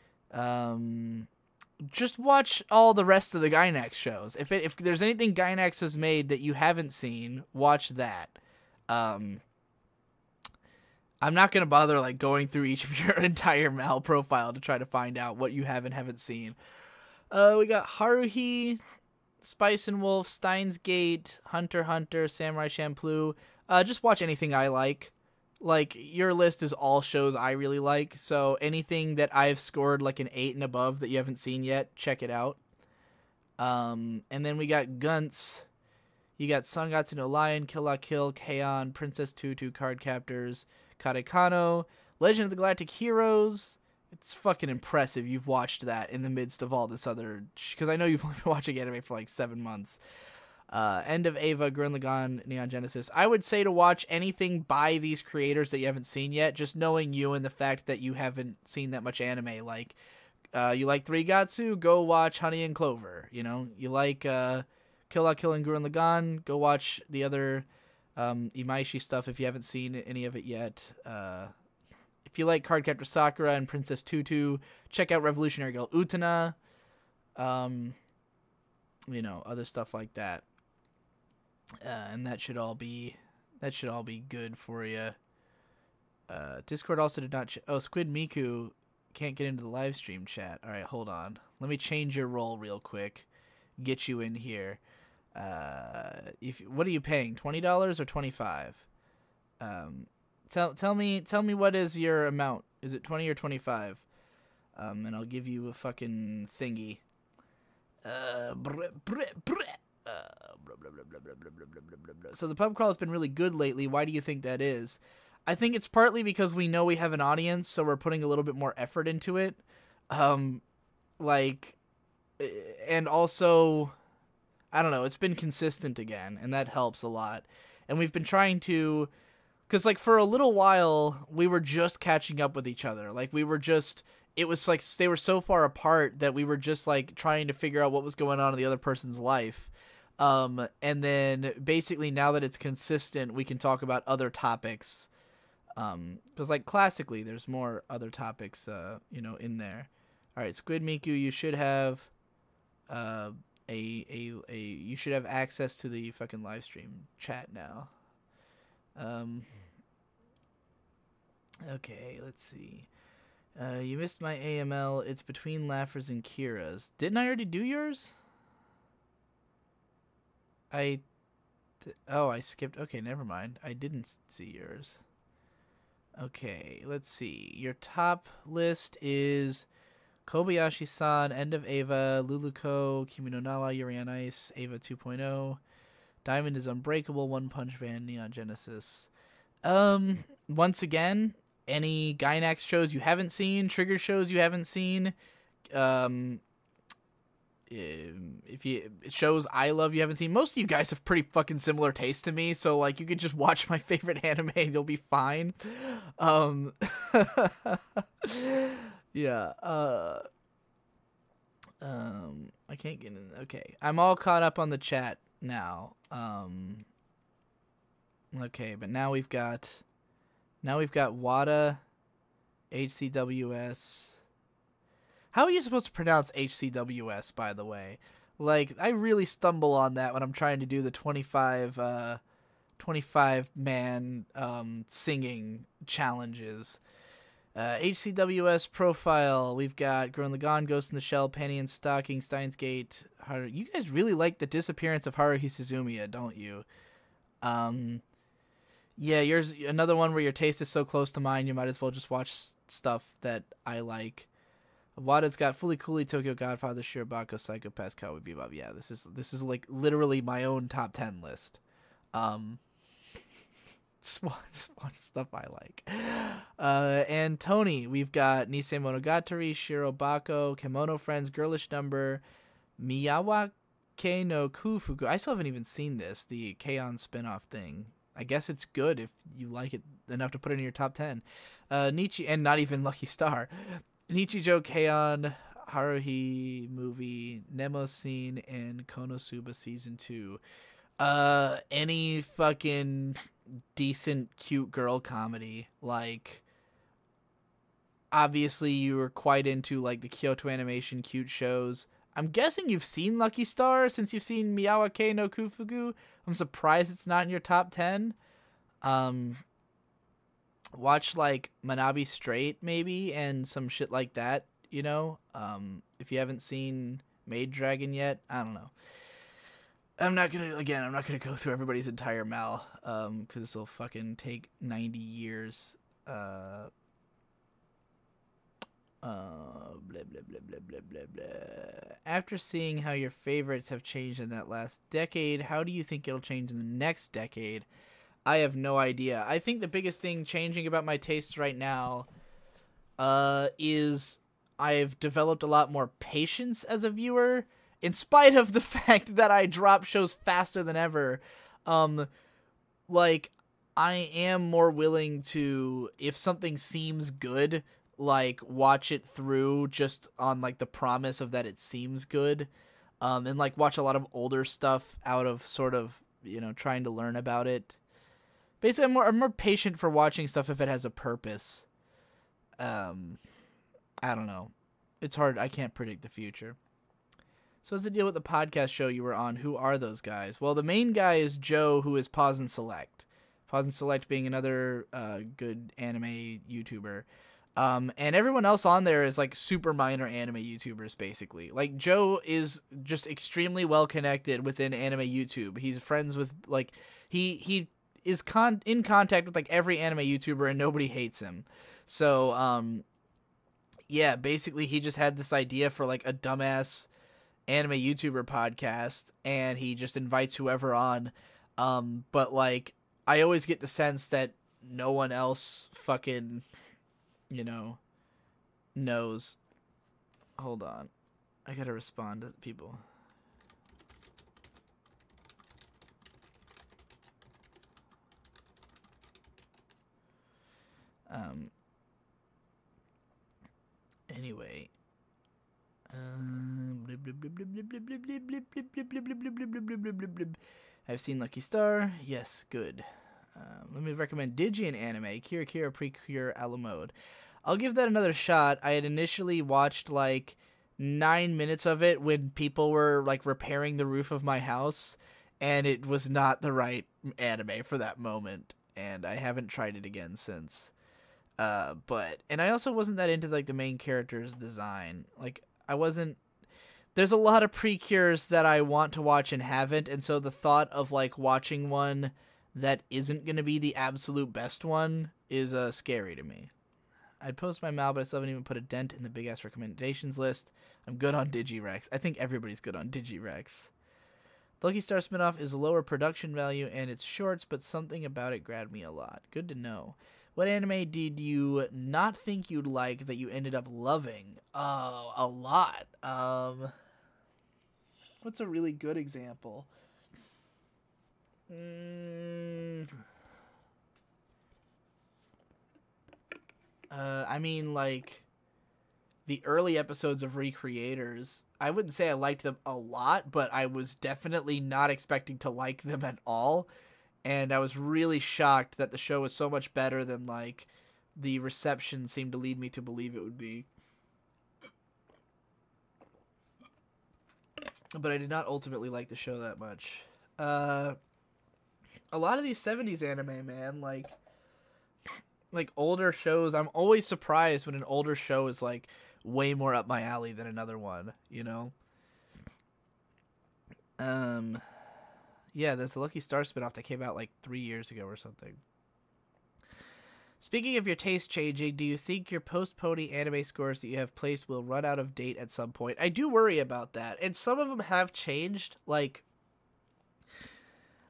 Just watch all the rest of the Gainax shows. If there's anything Gainax has made that you haven't seen, watch that. I'm not gonna bother like going through each of your entire Mal profile to try to find out what you have and haven't seen. We got Haruhi, Spice and Wolf, Steins Gate, Hunter x Hunter, Samurai Champloo. Just watch anything I like. Like, your list is all shows I really like, so anything that I've scored like an 8 and above that you haven't seen yet, check it out. And then we got Gunts. You got Sangatsu no Lion, Kill La Kill, K-On!, Princess Tutu, Card Captors, Karekano, Legend of the Galactic Heroes. It's fucking impressive you've watched that in the midst of all this other... Because I know you've only been watching anime for like 7 months. End of Ava, Gurren Lagann, Neon Genesis. I would say to watch anything by these creators that you haven't seen yet, just knowing you and the fact that you haven't seen that much anime. Like, you like Three Gatsu, go watch Honey and Clover. You know, you like Kill La Kill and Gurren Lagann, go watch the other Imaishi stuff if you haven't seen any of it yet. If you like Cardcaptor Sakura and Princess Tutu, check out Revolutionary Girl Utena. You know, other stuff like that. And that should all be good for you. Discord also did not... Squid Miku can't get into the live stream chat. All right, hold on. Let me change your role real quick. Get you in here. What are you paying? $20 or $25? Tell me what is your amount. Is it 20 or 25? And I'll give you a fucking thingy. So the pub crawl has been really good lately. Why do you think that is? I think it's partly because we know we have an audience, so we're putting a little bit more effort into it. And also, I don't know, it's been consistent again, and that helps a lot. And we've been trying to, because like for a little while, we were just catching up with each other. Like it was like they were so far apart that we were just like trying to figure out what was going on in the other person's life. And then basically now that it's consistent, we can talk about other topics. Cause like classically there's more other topics, in there. All right. Squid Miku, you should have, you should have access to the fucking live stream chat now. Okay, let's see. You missed my AML. It's between Laughers and Kira's. Didn't I already do yours? I skipped. Okay, never mind. I didn't see yours. Okay, let's see. Your top list is Kobayashi-san, End of Ava, Luluko, Kimi no Nawa, Yuri on Ice, Ava 2.0, Diamond is Unbreakable, One Punch Man, Neon Genesis. Once again, any Gainax shows you haven't seen, Trigger shows you haven't seen, if you shows I love you haven't seen. Most of you guys have pretty fucking similar taste to me, so like you could just watch my favorite anime and you'll be fine. Yeah. I can't get in. Okay, I'm all caught up on the chat now. Okay, but now we've got WADA, HCWS. How are you supposed to pronounce HCWS, by the way? Like, I really stumble on that when I'm trying to do the 25 man singing challenges. HCWS profile. We've got Gurren Lagann, Ghost in the Shell, Penny and Stocking, Steins Gate. You guys really like the disappearance of Haruhi Suzumiya, don't you? Yeah, yours another one where your taste is so close to mine, you might as well just watch stuff that I like. Wada's got Fully Cooley, Tokyo Godfather, Shirobako, Psychopaths, Cowboy Bebop. Yeah, this is like literally my own top 10 list. Just watch stuff I like. And Tony, we've got Nisei Monogatari, Shirobako, Kemono Friends, Girlish Number, Miyawake no Kufuku. I still haven't even seen this, the K-On! Spinoff thing. I guess it's good if you like it enough to put it in your top 10. Nietzsche, and not even Lucky Star. Nichijou K-On! Haruhi movie, Nemo Scene, and Konosuba Season 2. Any fucking decent cute girl comedy. Like, obviously you were quite into like the Kyoto Animation cute shows. I'm guessing you've seen Lucky Star since you've seen Miyawake no Kufugu. I'm surprised it's not in your top 10. Watch like Manabi Straight maybe and some shit like that, you know? If you haven't seen Maid Dragon yet, I don't know. I'm not gonna go through everybody's entire mal, because this will fucking take 90 years. Blah, blah, blah, blah, blah, blah, blah. After seeing how your favorites have changed in that last decade, how do you think it'll change in the next decade? I have no idea. I think the biggest thing changing about my tastes right now is I've developed a lot more patience as a viewer. In spite of the fact that I drop shows faster than ever, like, I am more willing to, if something seems good, like, watch it through just on, like, the promise of that it seems good, and, like, watch a lot of older stuff out of sort of, you know, trying to learn about it. Basically, I'm more patient for watching stuff if it has a purpose. I don't know. It's hard. I can't predict the future. So what's the deal with the podcast show you were on? Who are those guys? Well, the main guy is Joe, who is Pause and Select. Pause and Select being another good anime YouTuber. And everyone else on there is like super minor anime YouTubers, basically. Like, Joe is just extremely well connected within anime YouTube. He's friends with, like, he is in contact with like every anime YouTuber and nobody hates him. So, yeah, basically he just had this idea for like a dumbass anime YouTuber podcast, and he just invites whoever on. But like, I always get the sense that no one else fucking, you know, knows. Hold on. I gotta respond to people. Anyway. I've seen Lucky Star. Yes, good. Let me recommend Digi an anime. Kira Kira Precure a la Mode. I'll give that another shot. I had initially watched like 9 minutes of it when people were like repairing the roof of my house, and it was not the right anime for that moment, and I haven't tried it again since. And I also wasn't that into like the main character's design. Like, I wasn't. There's a lot of Precures that I want to watch and haven't, and so the thought of like watching one that isn't gonna be the absolute best one is scary to me. I'd post my mal, but I still haven't even put a dent in the big ass recommendations list. I'm good on Digirex. I think everybody's good on Digirex. The Lucky Star spinoff is a lower production value and it's shorts, but something about it grabbed me a lot. Good to know. What anime did you not think you'd like that you ended up loving? Oh, a lot. What's a really good example? I mean, like, the early episodes of Recreators, I wouldn't say I liked them a lot, but I was definitely not expecting to like them at all. And I was really shocked that the show was so much better than, like, the reception seemed to lead me to believe it would be. But I did not ultimately like the show that much. A lot of these 70s anime, man, like older shows, I'm always surprised when an older show is, like, way more up my alley than another one, you know? Yeah, there's the Lucky Star spinoff that came out like 3 years ago or something. Speaking of your taste changing, do you think your post-pony anime scores that you have placed will run out of date at some point? I do worry about that, and some of them have changed. Like,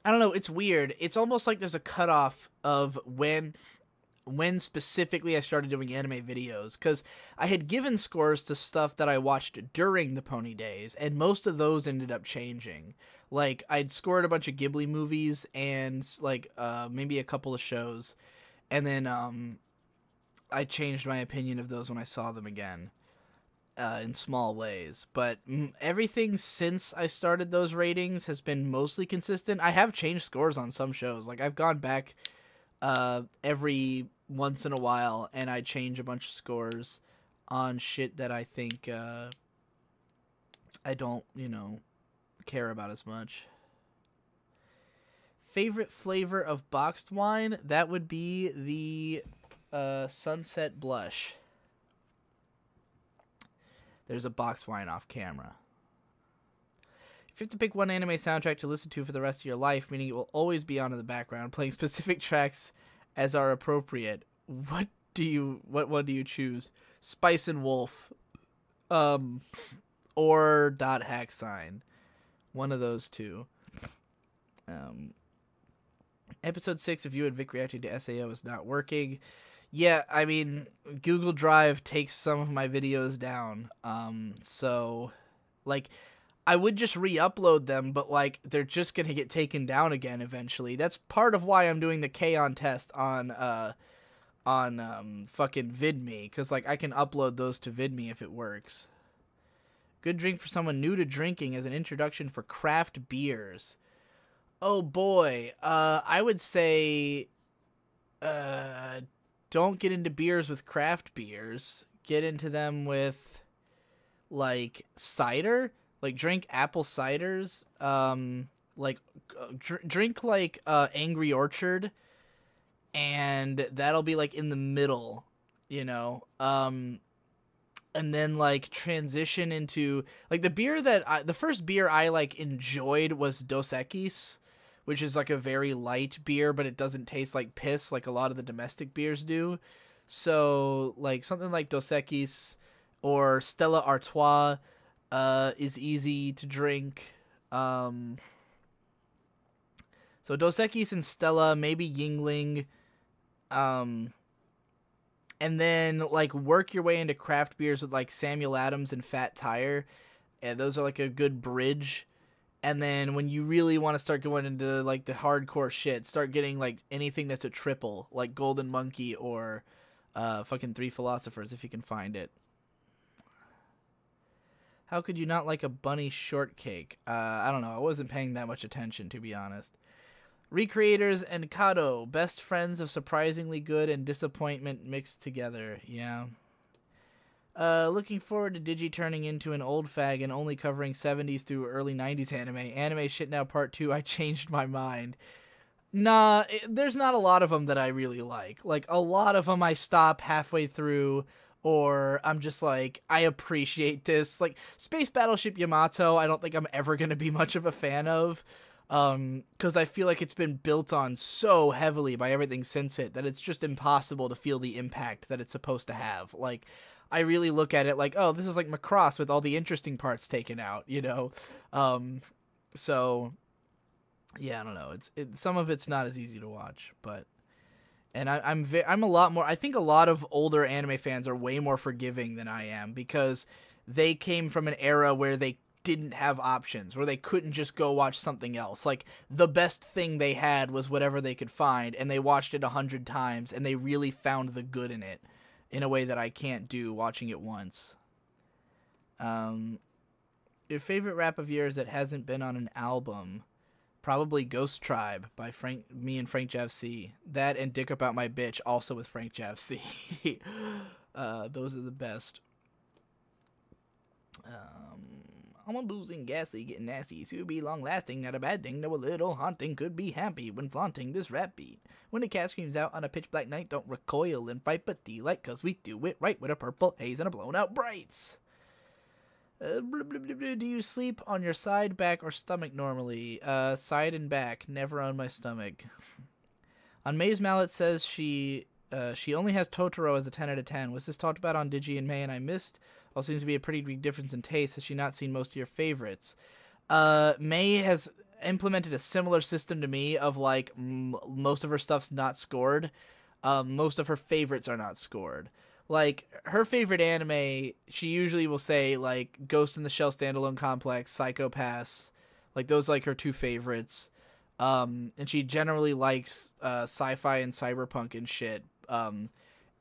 I don't know, it's weird. It's almost like there's a cutoff of when specifically I started doing anime videos, because I had given scores to stuff that I watched during the pony days, and most of those ended up changing. Like, I'd scored a bunch of Ghibli movies and, like, maybe a couple of shows, and then I changed my opinion of those when I saw them again, in small ways. But everything since I started those ratings has been mostly consistent. I have changed scores on some shows. Like, I've gone back every once in a while, and I change a bunch of scores on shit that I think I don't, care about as much. Favorite flavor of boxed wine? That would be the Sunset Blush. There's a boxed wine off camera. If you have to pick one anime soundtrack to listen to for the rest of your life, meaning it will always be on in the background, playing specific tracks as are appropriate, what one do you choose? Spice and Wolf, or Dot Hack Sign, one of those two. Episode 6 of you and Vic reacting to SAO is not working. Yeah, I mean, Google Drive takes some of my videos down, so, like, I would just re-upload them, but, like, they're just gonna get taken down again eventually. That's part of why I'm doing the K-On test on fucking VidMe, because, like, I can upload those to VidMe if it works. Good drink for someone new to drinking as an introduction for craft beers. Oh, boy. I would say, don't get into beers with craft beers. Get into them with, like, cider. Like, drink apple ciders. Drink, like, Angry Orchard. And that'll be, like, in the middle, and then, like, transition into, like, the first beer I, like, enjoyed was Dos Equis, which is, like, a very light beer, but it doesn't taste like piss like a lot of the domestic beers do. So, like, something like Dos Equis or Stella Artois is easy to drink. So Dos Equis and Stella, maybe Yingling, and then, like, work your way into craft beers with, like, Samuel Adams and Fat Tire. And those are, like, a good bridge. And then when you really want to start going into, like, the hardcore shit, start getting, like, anything that's a triple, like Golden Monkey or fucking Three Philosophers, if you can find it. How could you not like a bunny shortcake? I don't know. I wasn't paying that much attention, to be honest. Recreators and Kado, best friends of surprisingly good and disappointment mixed together. Yeah. Looking forward to Digi turning into an old fag and only covering 70s through early 90s anime. Anime Shit Now Part 2, I changed my mind. Nah, there's not a lot of them that I really like. Like, a lot of them I stop halfway through, or I'm just like, I appreciate this. Like, Space Battleship Yamato, I don't think I'm ever going to be much of a fan of. Because I feel like it's been built on so heavily by everything since it that it's just impossible to feel the impact that it's supposed to have. Like, I really look at it like, oh, this is like Macross with all the interesting parts taken out, So, yeah, I don't know. Some of it's not as easy to watch, but, and I'm a lot more. I think a lot of older anime fans are way more forgiving than I am because they came from an era where they didn't have options, where they couldn't just go watch something else. Like, the best thing they had was whatever they could find, and they watched it 100 times, and they really found the good in it in a way that I can't do watching it once. Your favorite rap of yours that hasn't been on an album? Probably Ghost Tribe by me and Frank Javc. That and Dick About My Bitch, also with Frank Javc. Those are the best. I'm a boozing, gassy, getting nasty. So be long lasting, not a bad thing. No, a little haunting, could be happy when flaunting this rap beat. When the cat screams out on a pitch black night, don't recoil and fight but delight, cause we do it right with a purple haze and a blown out brights. Do you sleep on your side, back, or stomach normally? Side and back, never on my stomach. On May's Mallet says she only has Totoro as a 10 out of 10. Was this talked about on Digi and May and I missed? All seems to be a pretty big difference in taste. Has she not seen most of your favorites? May has implemented a similar system to me of like most of her stuff's not scored. Most of her favorites are not scored. Like, her favorite anime, she usually will say, like, Ghost in the Shell Standalone Complex, Psycho Pass. Like, those, like, her two favorites. And she generally likes sci-fi and cyberpunk and shit. And,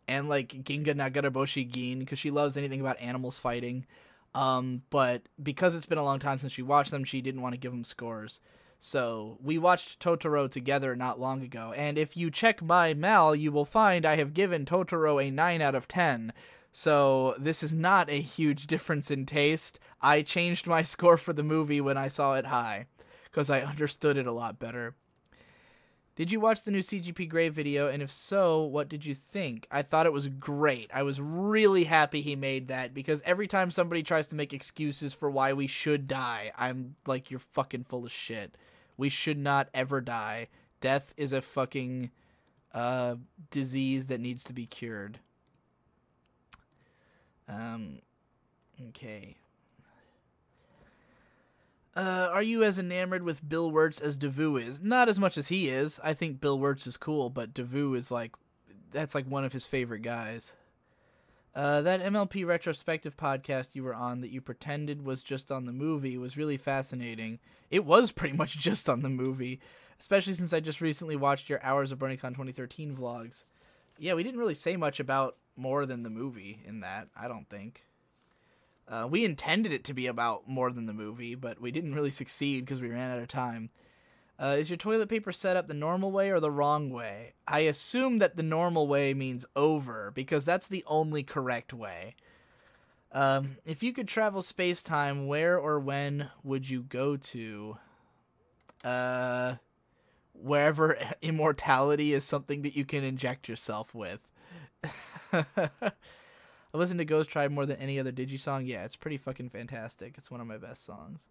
like, Ginga Nagaraboshi Gin, because she loves anything about animals fighting. But because it's been a long time since she watched them, she didn't want to give them scores. So we watched Totoro together not long ago, and if you check my Mal, you will find I have given Totoro a 9 out of 10. So this is not a huge difference in taste. I changed my score for the movie when I saw it high, because I understood it a lot better. Did you watch the new CGP Grey video, and if so, what did you think? I thought it was great. I was really happy he made that, because every time somebody tries to make excuses for why we should die, I'm like, you're fucking full of shit. We should not ever die. Death is a fucking disease that needs to be cured. Okay. Are you as enamored with Bill Wirtz as Davu is? Not as much as he is. I think Bill Wirtz is cool, but Davu is like, that's like one of his favorite guys. That MLP retrospective podcast you were on that you pretended was just on the movie was really fascinating. It was pretty much just on the movie, especially since I just recently watched your Hours of BronyCon 2013 vlogs. Yeah, we didn't really say much about more than the movie in that, I don't think. We intended it to be about more than the movie, but we didn't really succeed because we ran out of time. Is your toilet paper set up the normal way or the wrong way? I assume that the normal way means over, because that's the only correct way. If you could travel space-time, where or when would you go to? Wherever immortality is something that you can inject yourself with. I listen to Ghost Tribe more than any other Digi song. Yeah, it's pretty fucking fantastic. It's one of my best songs.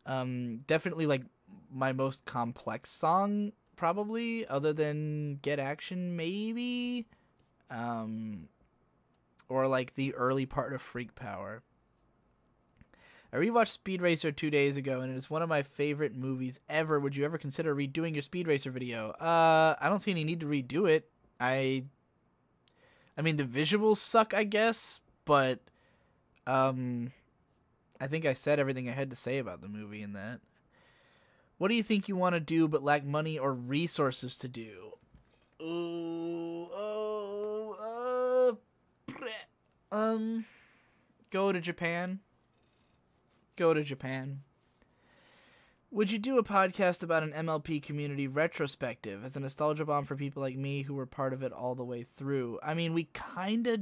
Definitely like my most complex song, probably, other than Get Action, maybe. Or like the early part of Freak Power. I rewatched Speed Racer 2 days ago, and it is one of my favorite movies ever. Would you ever consider redoing your Speed Racer video? I don't see any need to redo it. I mean, the visuals suck, I guess, but I think I said everything I had to say about the movie in that. What do you think you want to do but lack money or resources to do? Go to Japan. Go to Japan. Would you do a podcast about an MLP community retrospective as a nostalgia bomb for people like me who were part of it all the way through? I mean, we kind of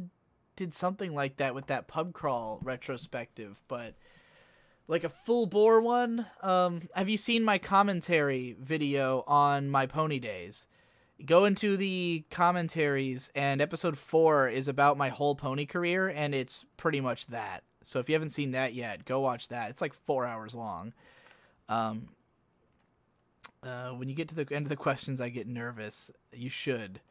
did something like that with that pub crawl retrospective, but like a full bore one. Have you seen my commentary video on my pony days? Go into the commentaries, and episode 4 is about my whole pony career, and it's pretty much that. So if you haven't seen that yet, go watch that. It's like 4 hours long. When you get to the end of the questions, I get nervous. You should.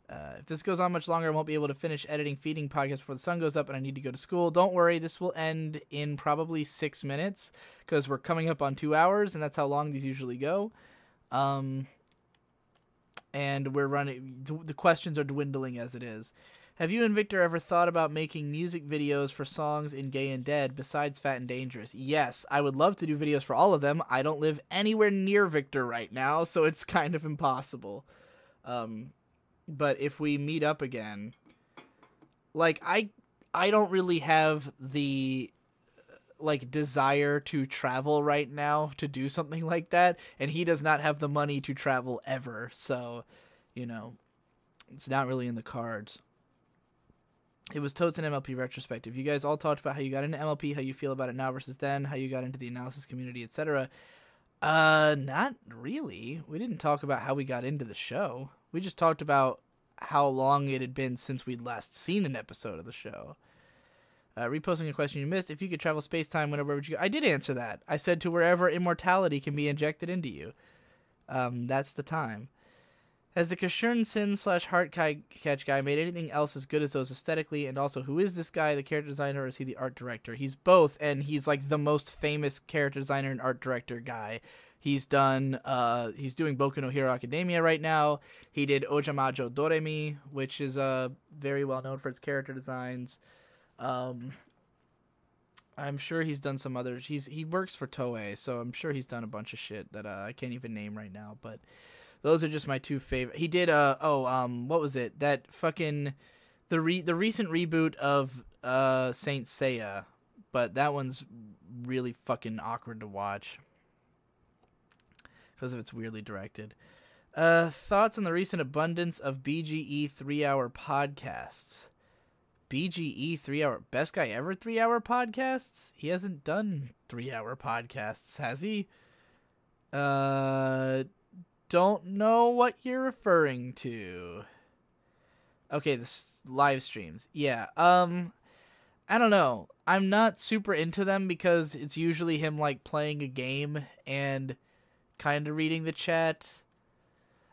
If this goes on much longer, I won't be able to finish editing Feeding podcast before the sun goes up and I need to go to school. Don't worry, this will end in probably 6 minutes because we're coming up on 2 hours, and that's how long these usually go. And we're running. The questions are dwindling as it is. Have you and Victor ever thought about making music videos for songs in Gay and Dead besides Fat and Dangerous? Yes, I would love to do videos for all of them. I don't live anywhere near Victor right now, so it's kind of impossible. But if we meet up again, like I don't really have the like desire to travel right now to do something like that, and he does not have the money to travel ever. So, you know, it's not really in the cards. It was totes an MLP retrospective. You guys all talked about how you got into MLP, how you feel about it now versus then, how you got into the analysis community, etc. Not really. We didn't talk about how we got into the show. We just talked about how long it had been since we'd last seen an episode of the show. Reposting a question you missed. If you could travel space-time, whenever would you go? I did answer that. I said to wherever immortality can be injected into you. That's the time. Has the Kashurn Sin / Heart Catch guy made anything else as good as those aesthetically? And also, who is this guy, the character designer, or is he the art director? He's both, and he's like the most famous character designer and art director guy. He's doing Boku no Hero Academia right now. He did Ojamajo Doremi, which is very well known for its character designs. I'm sure he's done some others. He works for Toei, so I'm sure he's done a bunch of shit that I can't even name right now, but those are just my two favorite. He did what was it? That fucking the recent reboot of Saint Seiya, but that one's really fucking awkward to watch because of its weirdly directed. Thoughts on the recent abundance of BGE 3-hour podcasts? BGE 3-hour best guy ever 3-hour podcasts? He hasn't done 3-hour podcasts, has he? Don't know what you're referring to. Okay, the live streams. Yeah. I don't know. I'm not super into them because it's usually him like playing a game and kind of reading the chat.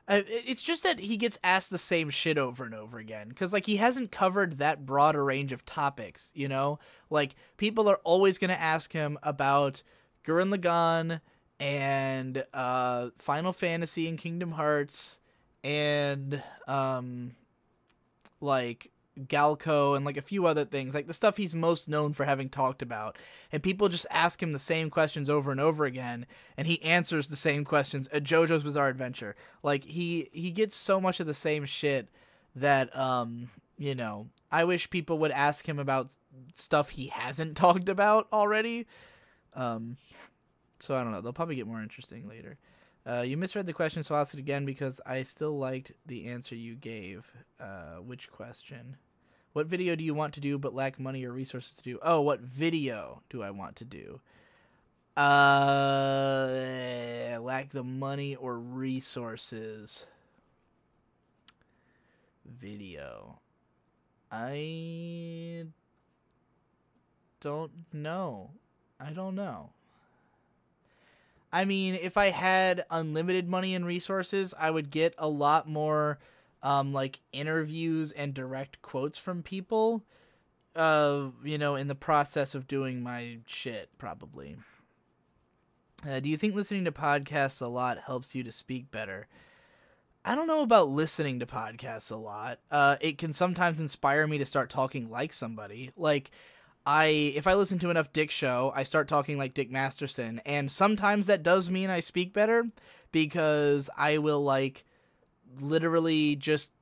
It's just that he gets asked the same shit over and over again. Because, like, he hasn't covered that broad a range of topics, you know? Like, people are always going to ask him about Gurren Lagann and Final Fantasy and Kingdom Hearts and, like, Galco and, like, a few other things. Like, the stuff he's most known for having talked about. And people just ask him the same questions over and over again, and he answers the same questions. JoJo's Bizarre Adventure. Like, he gets so much of the same shit that, you know, I wish people would ask him about stuff he hasn't talked about already. So I don't know. They'll probably get more interesting later. You misread the question, so I'll ask it again because I still liked the answer you gave. Which question? What video do you want to do but lack money or resources to do? Oh, what video do I want to do? Lack the money or resources. Video. I don't know. I mean, if I had unlimited money and resources, I would get a lot more, like, interviews and direct quotes from people, you know, in the process of doing my shit, probably. Do you think listening to podcasts a lot helps you to speak better? I don't know about listening to podcasts a lot. It can sometimes inspire me to start talking like somebody. Like, if I listen to enough Dick Show, I start talking like Dick Masterson, and sometimes that does mean I speak better, because I will, like, literally just,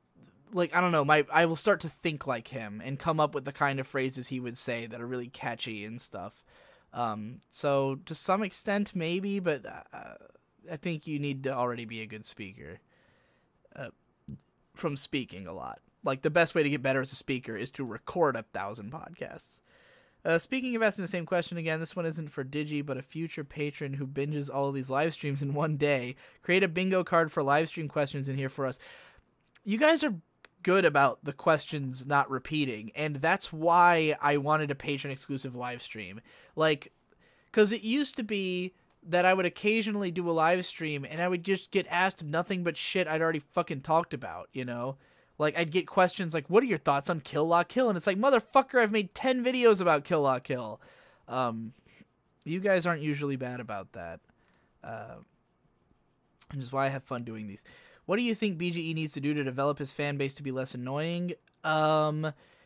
like, I don't know, I will start to think like him, and come up with the kind of phrases he would say that are really catchy and stuff. So, to some extent, maybe, but I think you need to already be a good speaker, from speaking a lot. Like, the best way to get better as a speaker is to record 1,000 podcasts. Speaking of asking the same question again, this one isn't for Digi, but a future patron who binges all of these live streams in one day. Create a bingo card for live stream questions in here for us. You guys are good about the questions not repeating, and that's why I wanted a patron-exclusive live stream. Like, because it used to be that I would occasionally do a live stream, and I would just get asked nothing but shit I'd already fucking talked about, you know? Like, I'd get questions like, what are your thoughts on Kill La Kill? And it's like, motherfucker, I've made 10 videos about Kill La Kill. You guys aren't usually bad about that. Which is why I have fun doing these. What do you think BGE needs to do to develop his fan base to be less annoying?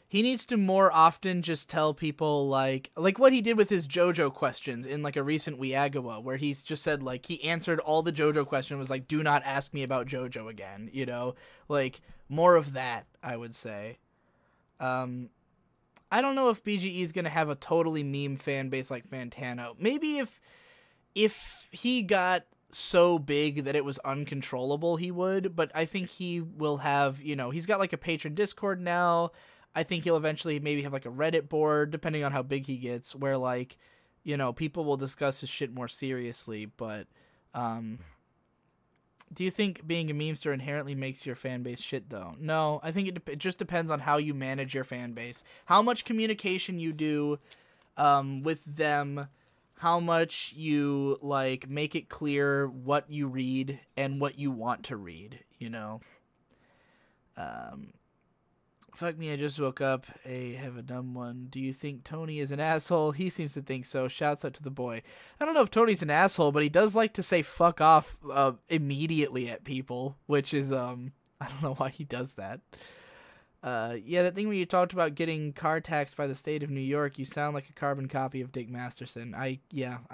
He needs to more often just tell people, like what he did with his JoJo questions in, like, a recent Weagawa, where he's just said, like, he answered all the JoJo questions, was like, do not ask me about JoJo again, you know? Like, more of that, I would say. I I don't know if BGE is going to have a totally meme fan base like Fantano. Maybe if he got so big that it was uncontrollable, he would, but I think he will have, he's got like a patron Discord now. I think he'll eventually maybe have like a Reddit board, depending on how big he gets, where like, people will discuss his shit more seriously. But do you think being a memester inherently makes your fan base shit though? No, I think it just depends on how you manage your fan base, how much communication you do with them, how much you like make it clear what you read and what you want to read, Fuck me, I just woke up. I have a dumb one. Do you think Tony is an asshole? He seems to think so. Shouts out to the boy. I don't know if Tony's an asshole, but he does like to say fuck off immediately at people, which is, I don't know why he does that. Yeah, that thing where you talked about getting car taxed by the state of New York, you sound like a carbon copy of Dick Masterson. I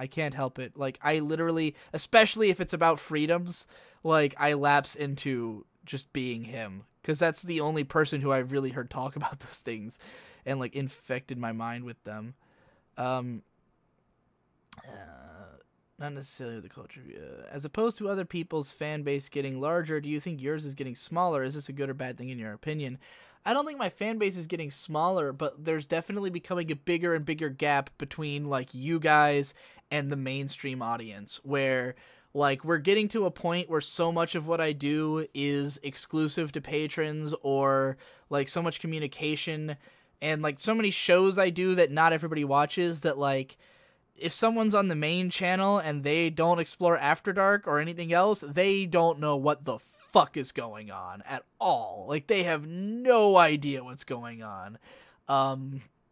can't help it. Like, I literally, especially if it's about freedoms, like, I lapse into just being him. Because that's the only person who I've really heard talk about those things and, like, infected my mind with them. Not necessarily the culture. As opposed to other people's fan base getting larger, do you think yours is getting smaller? Is this a good or bad thing in your opinion? I don't think my fan base is getting smaller, but there's definitely becoming a bigger and bigger gap between, like, you guys and the mainstream audience, where, like, we're getting to a point where so much of what I do is exclusive to patrons, or, like, so much communication and, like, so many shows I do that not everybody watches that, like, if someone's on the main channel and they don't explore After Dark or anything else, they don't know what the fuck is going on at all. Like, they have no idea what's going on.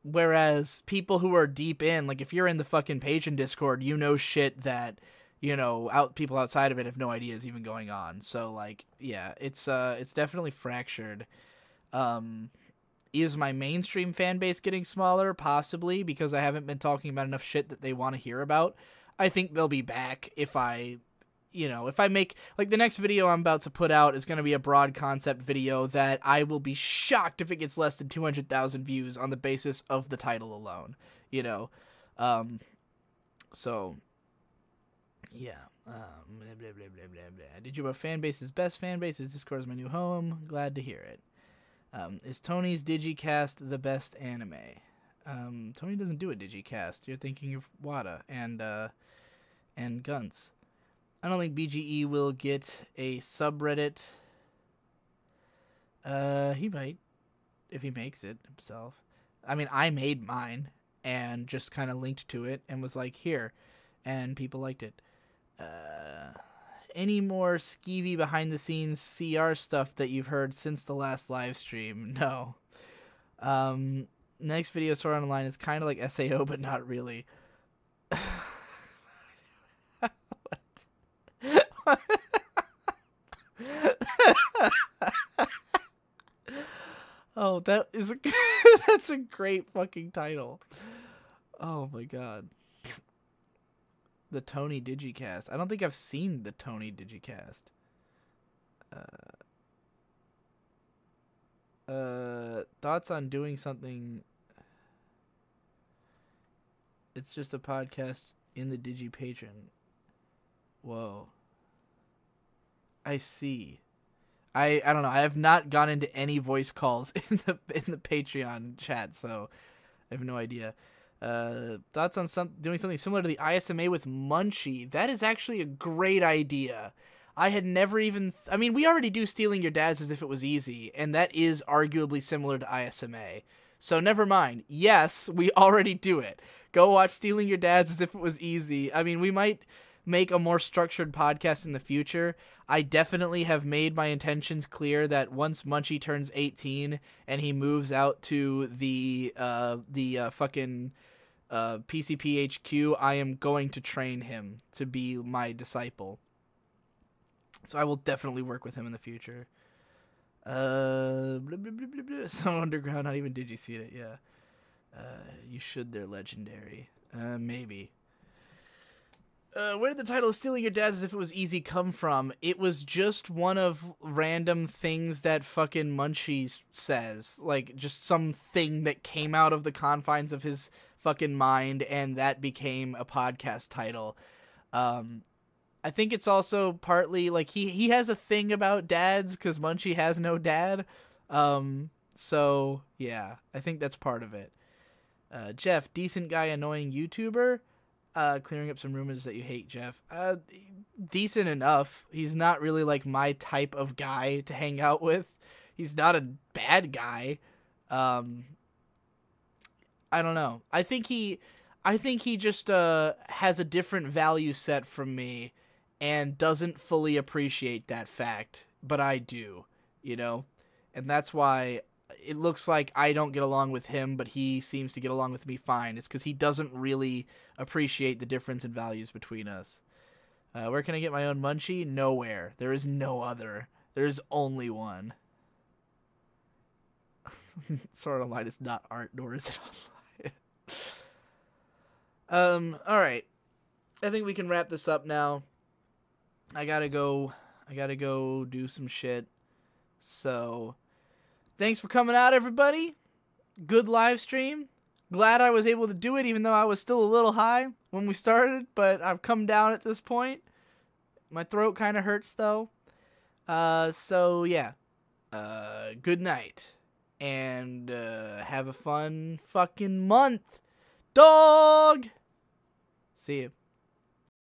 Whereas people who are deep in, like, if you're in the fucking patron Discord, you know shit that, people outside of it have no idea is even going on. So, like, yeah, it's definitely fractured. Is my mainstream fan base getting smaller? Possibly, because I haven't been talking about enough shit that they want to hear about. I think they'll be back if I make, like, the next video I'm about to put out is going to be a broad concept video that I will be shocked if it gets less than 200,000 views on the basis of the title alone, so, yeah, blah, blah, blah, blah, blah, blah. Did you have a fan base's best fan base? Is Discord my new home? Glad to hear it. Is Tony's Digicast the best anime? Tony doesn't do a Digicast. You're thinking of Wada and Guns. I don't think BGE will get a subreddit. He might, if he makes it himself. I mean, I made mine and just kind of linked to it and was like, here, and people liked it. Any more skeevy behind the scenes CR stuff that you've heard since the last live stream? No. Next video story online is kind of like SAO, but not really. Oh, that's a great fucking title. Oh my god. The Tony Digicast. I don't think I've seen the Tony Digicast. Thoughts on doing something. It's just a podcast in the Digi Patron. Whoa. I see. I don't know. I have not gone into any voice calls in the Patreon chat, so I have no idea. Thoughts on doing something similar to the ISMA with Munchie? That is actually a great idea. I had never even... I mean, we already do Stealing Your Dad's as if it was easy, and that is arguably similar to ISMA. So never mind. Yes, we already do it. Go watch Stealing Your Dad's as if it was easy. I mean, we might make a more structured podcast in the future. I definitely have made my intentions clear that once Munchie turns 18 and he moves out to the fucking PCP HQ, I am going to train him to be my disciple. So I will definitely work with him in the future. Blah, blah, blah, blah, blah. Some Underground, not even did you see it? Yeah. You should. They're legendary. Maybe. Where did the title of Stealing Your Dad's As If It Was Easy come from? It was just one of random things that fucking Munchie says. Like, just something that came out of the confines of his fucking mind, and that became a podcast title. I think it's also partly, like, he has a thing about dads, because Munchie has no dad. So, yeah, I think that's part of it. Jeff, decent guy, annoying YouTuber. Clearing up some rumors that you hate Jeff. Decent enough. He's not really like my type of guy to hang out with. He's not a bad guy. I don't know. I think he just has a different value set from me and doesn't fully appreciate that fact, but I do, you know? And that's why it looks like I don't get along with him, but he seems to get along with me fine. It's because he doesn't really appreciate the difference in values between us. Where can I get my own Munchie? Nowhere. There is no other. There is only one. Sword Online is not art, nor is it online. Alright. I think we can wrap this up now. I gotta go do some shit. So, thanks for coming out, everybody. Good live stream. Glad I was able to do it, even though I was still a little high when we started, but I've come down at this point. My throat kind of hurts, though. So, yeah. Good night. And have a fun fucking month. Dog! See you.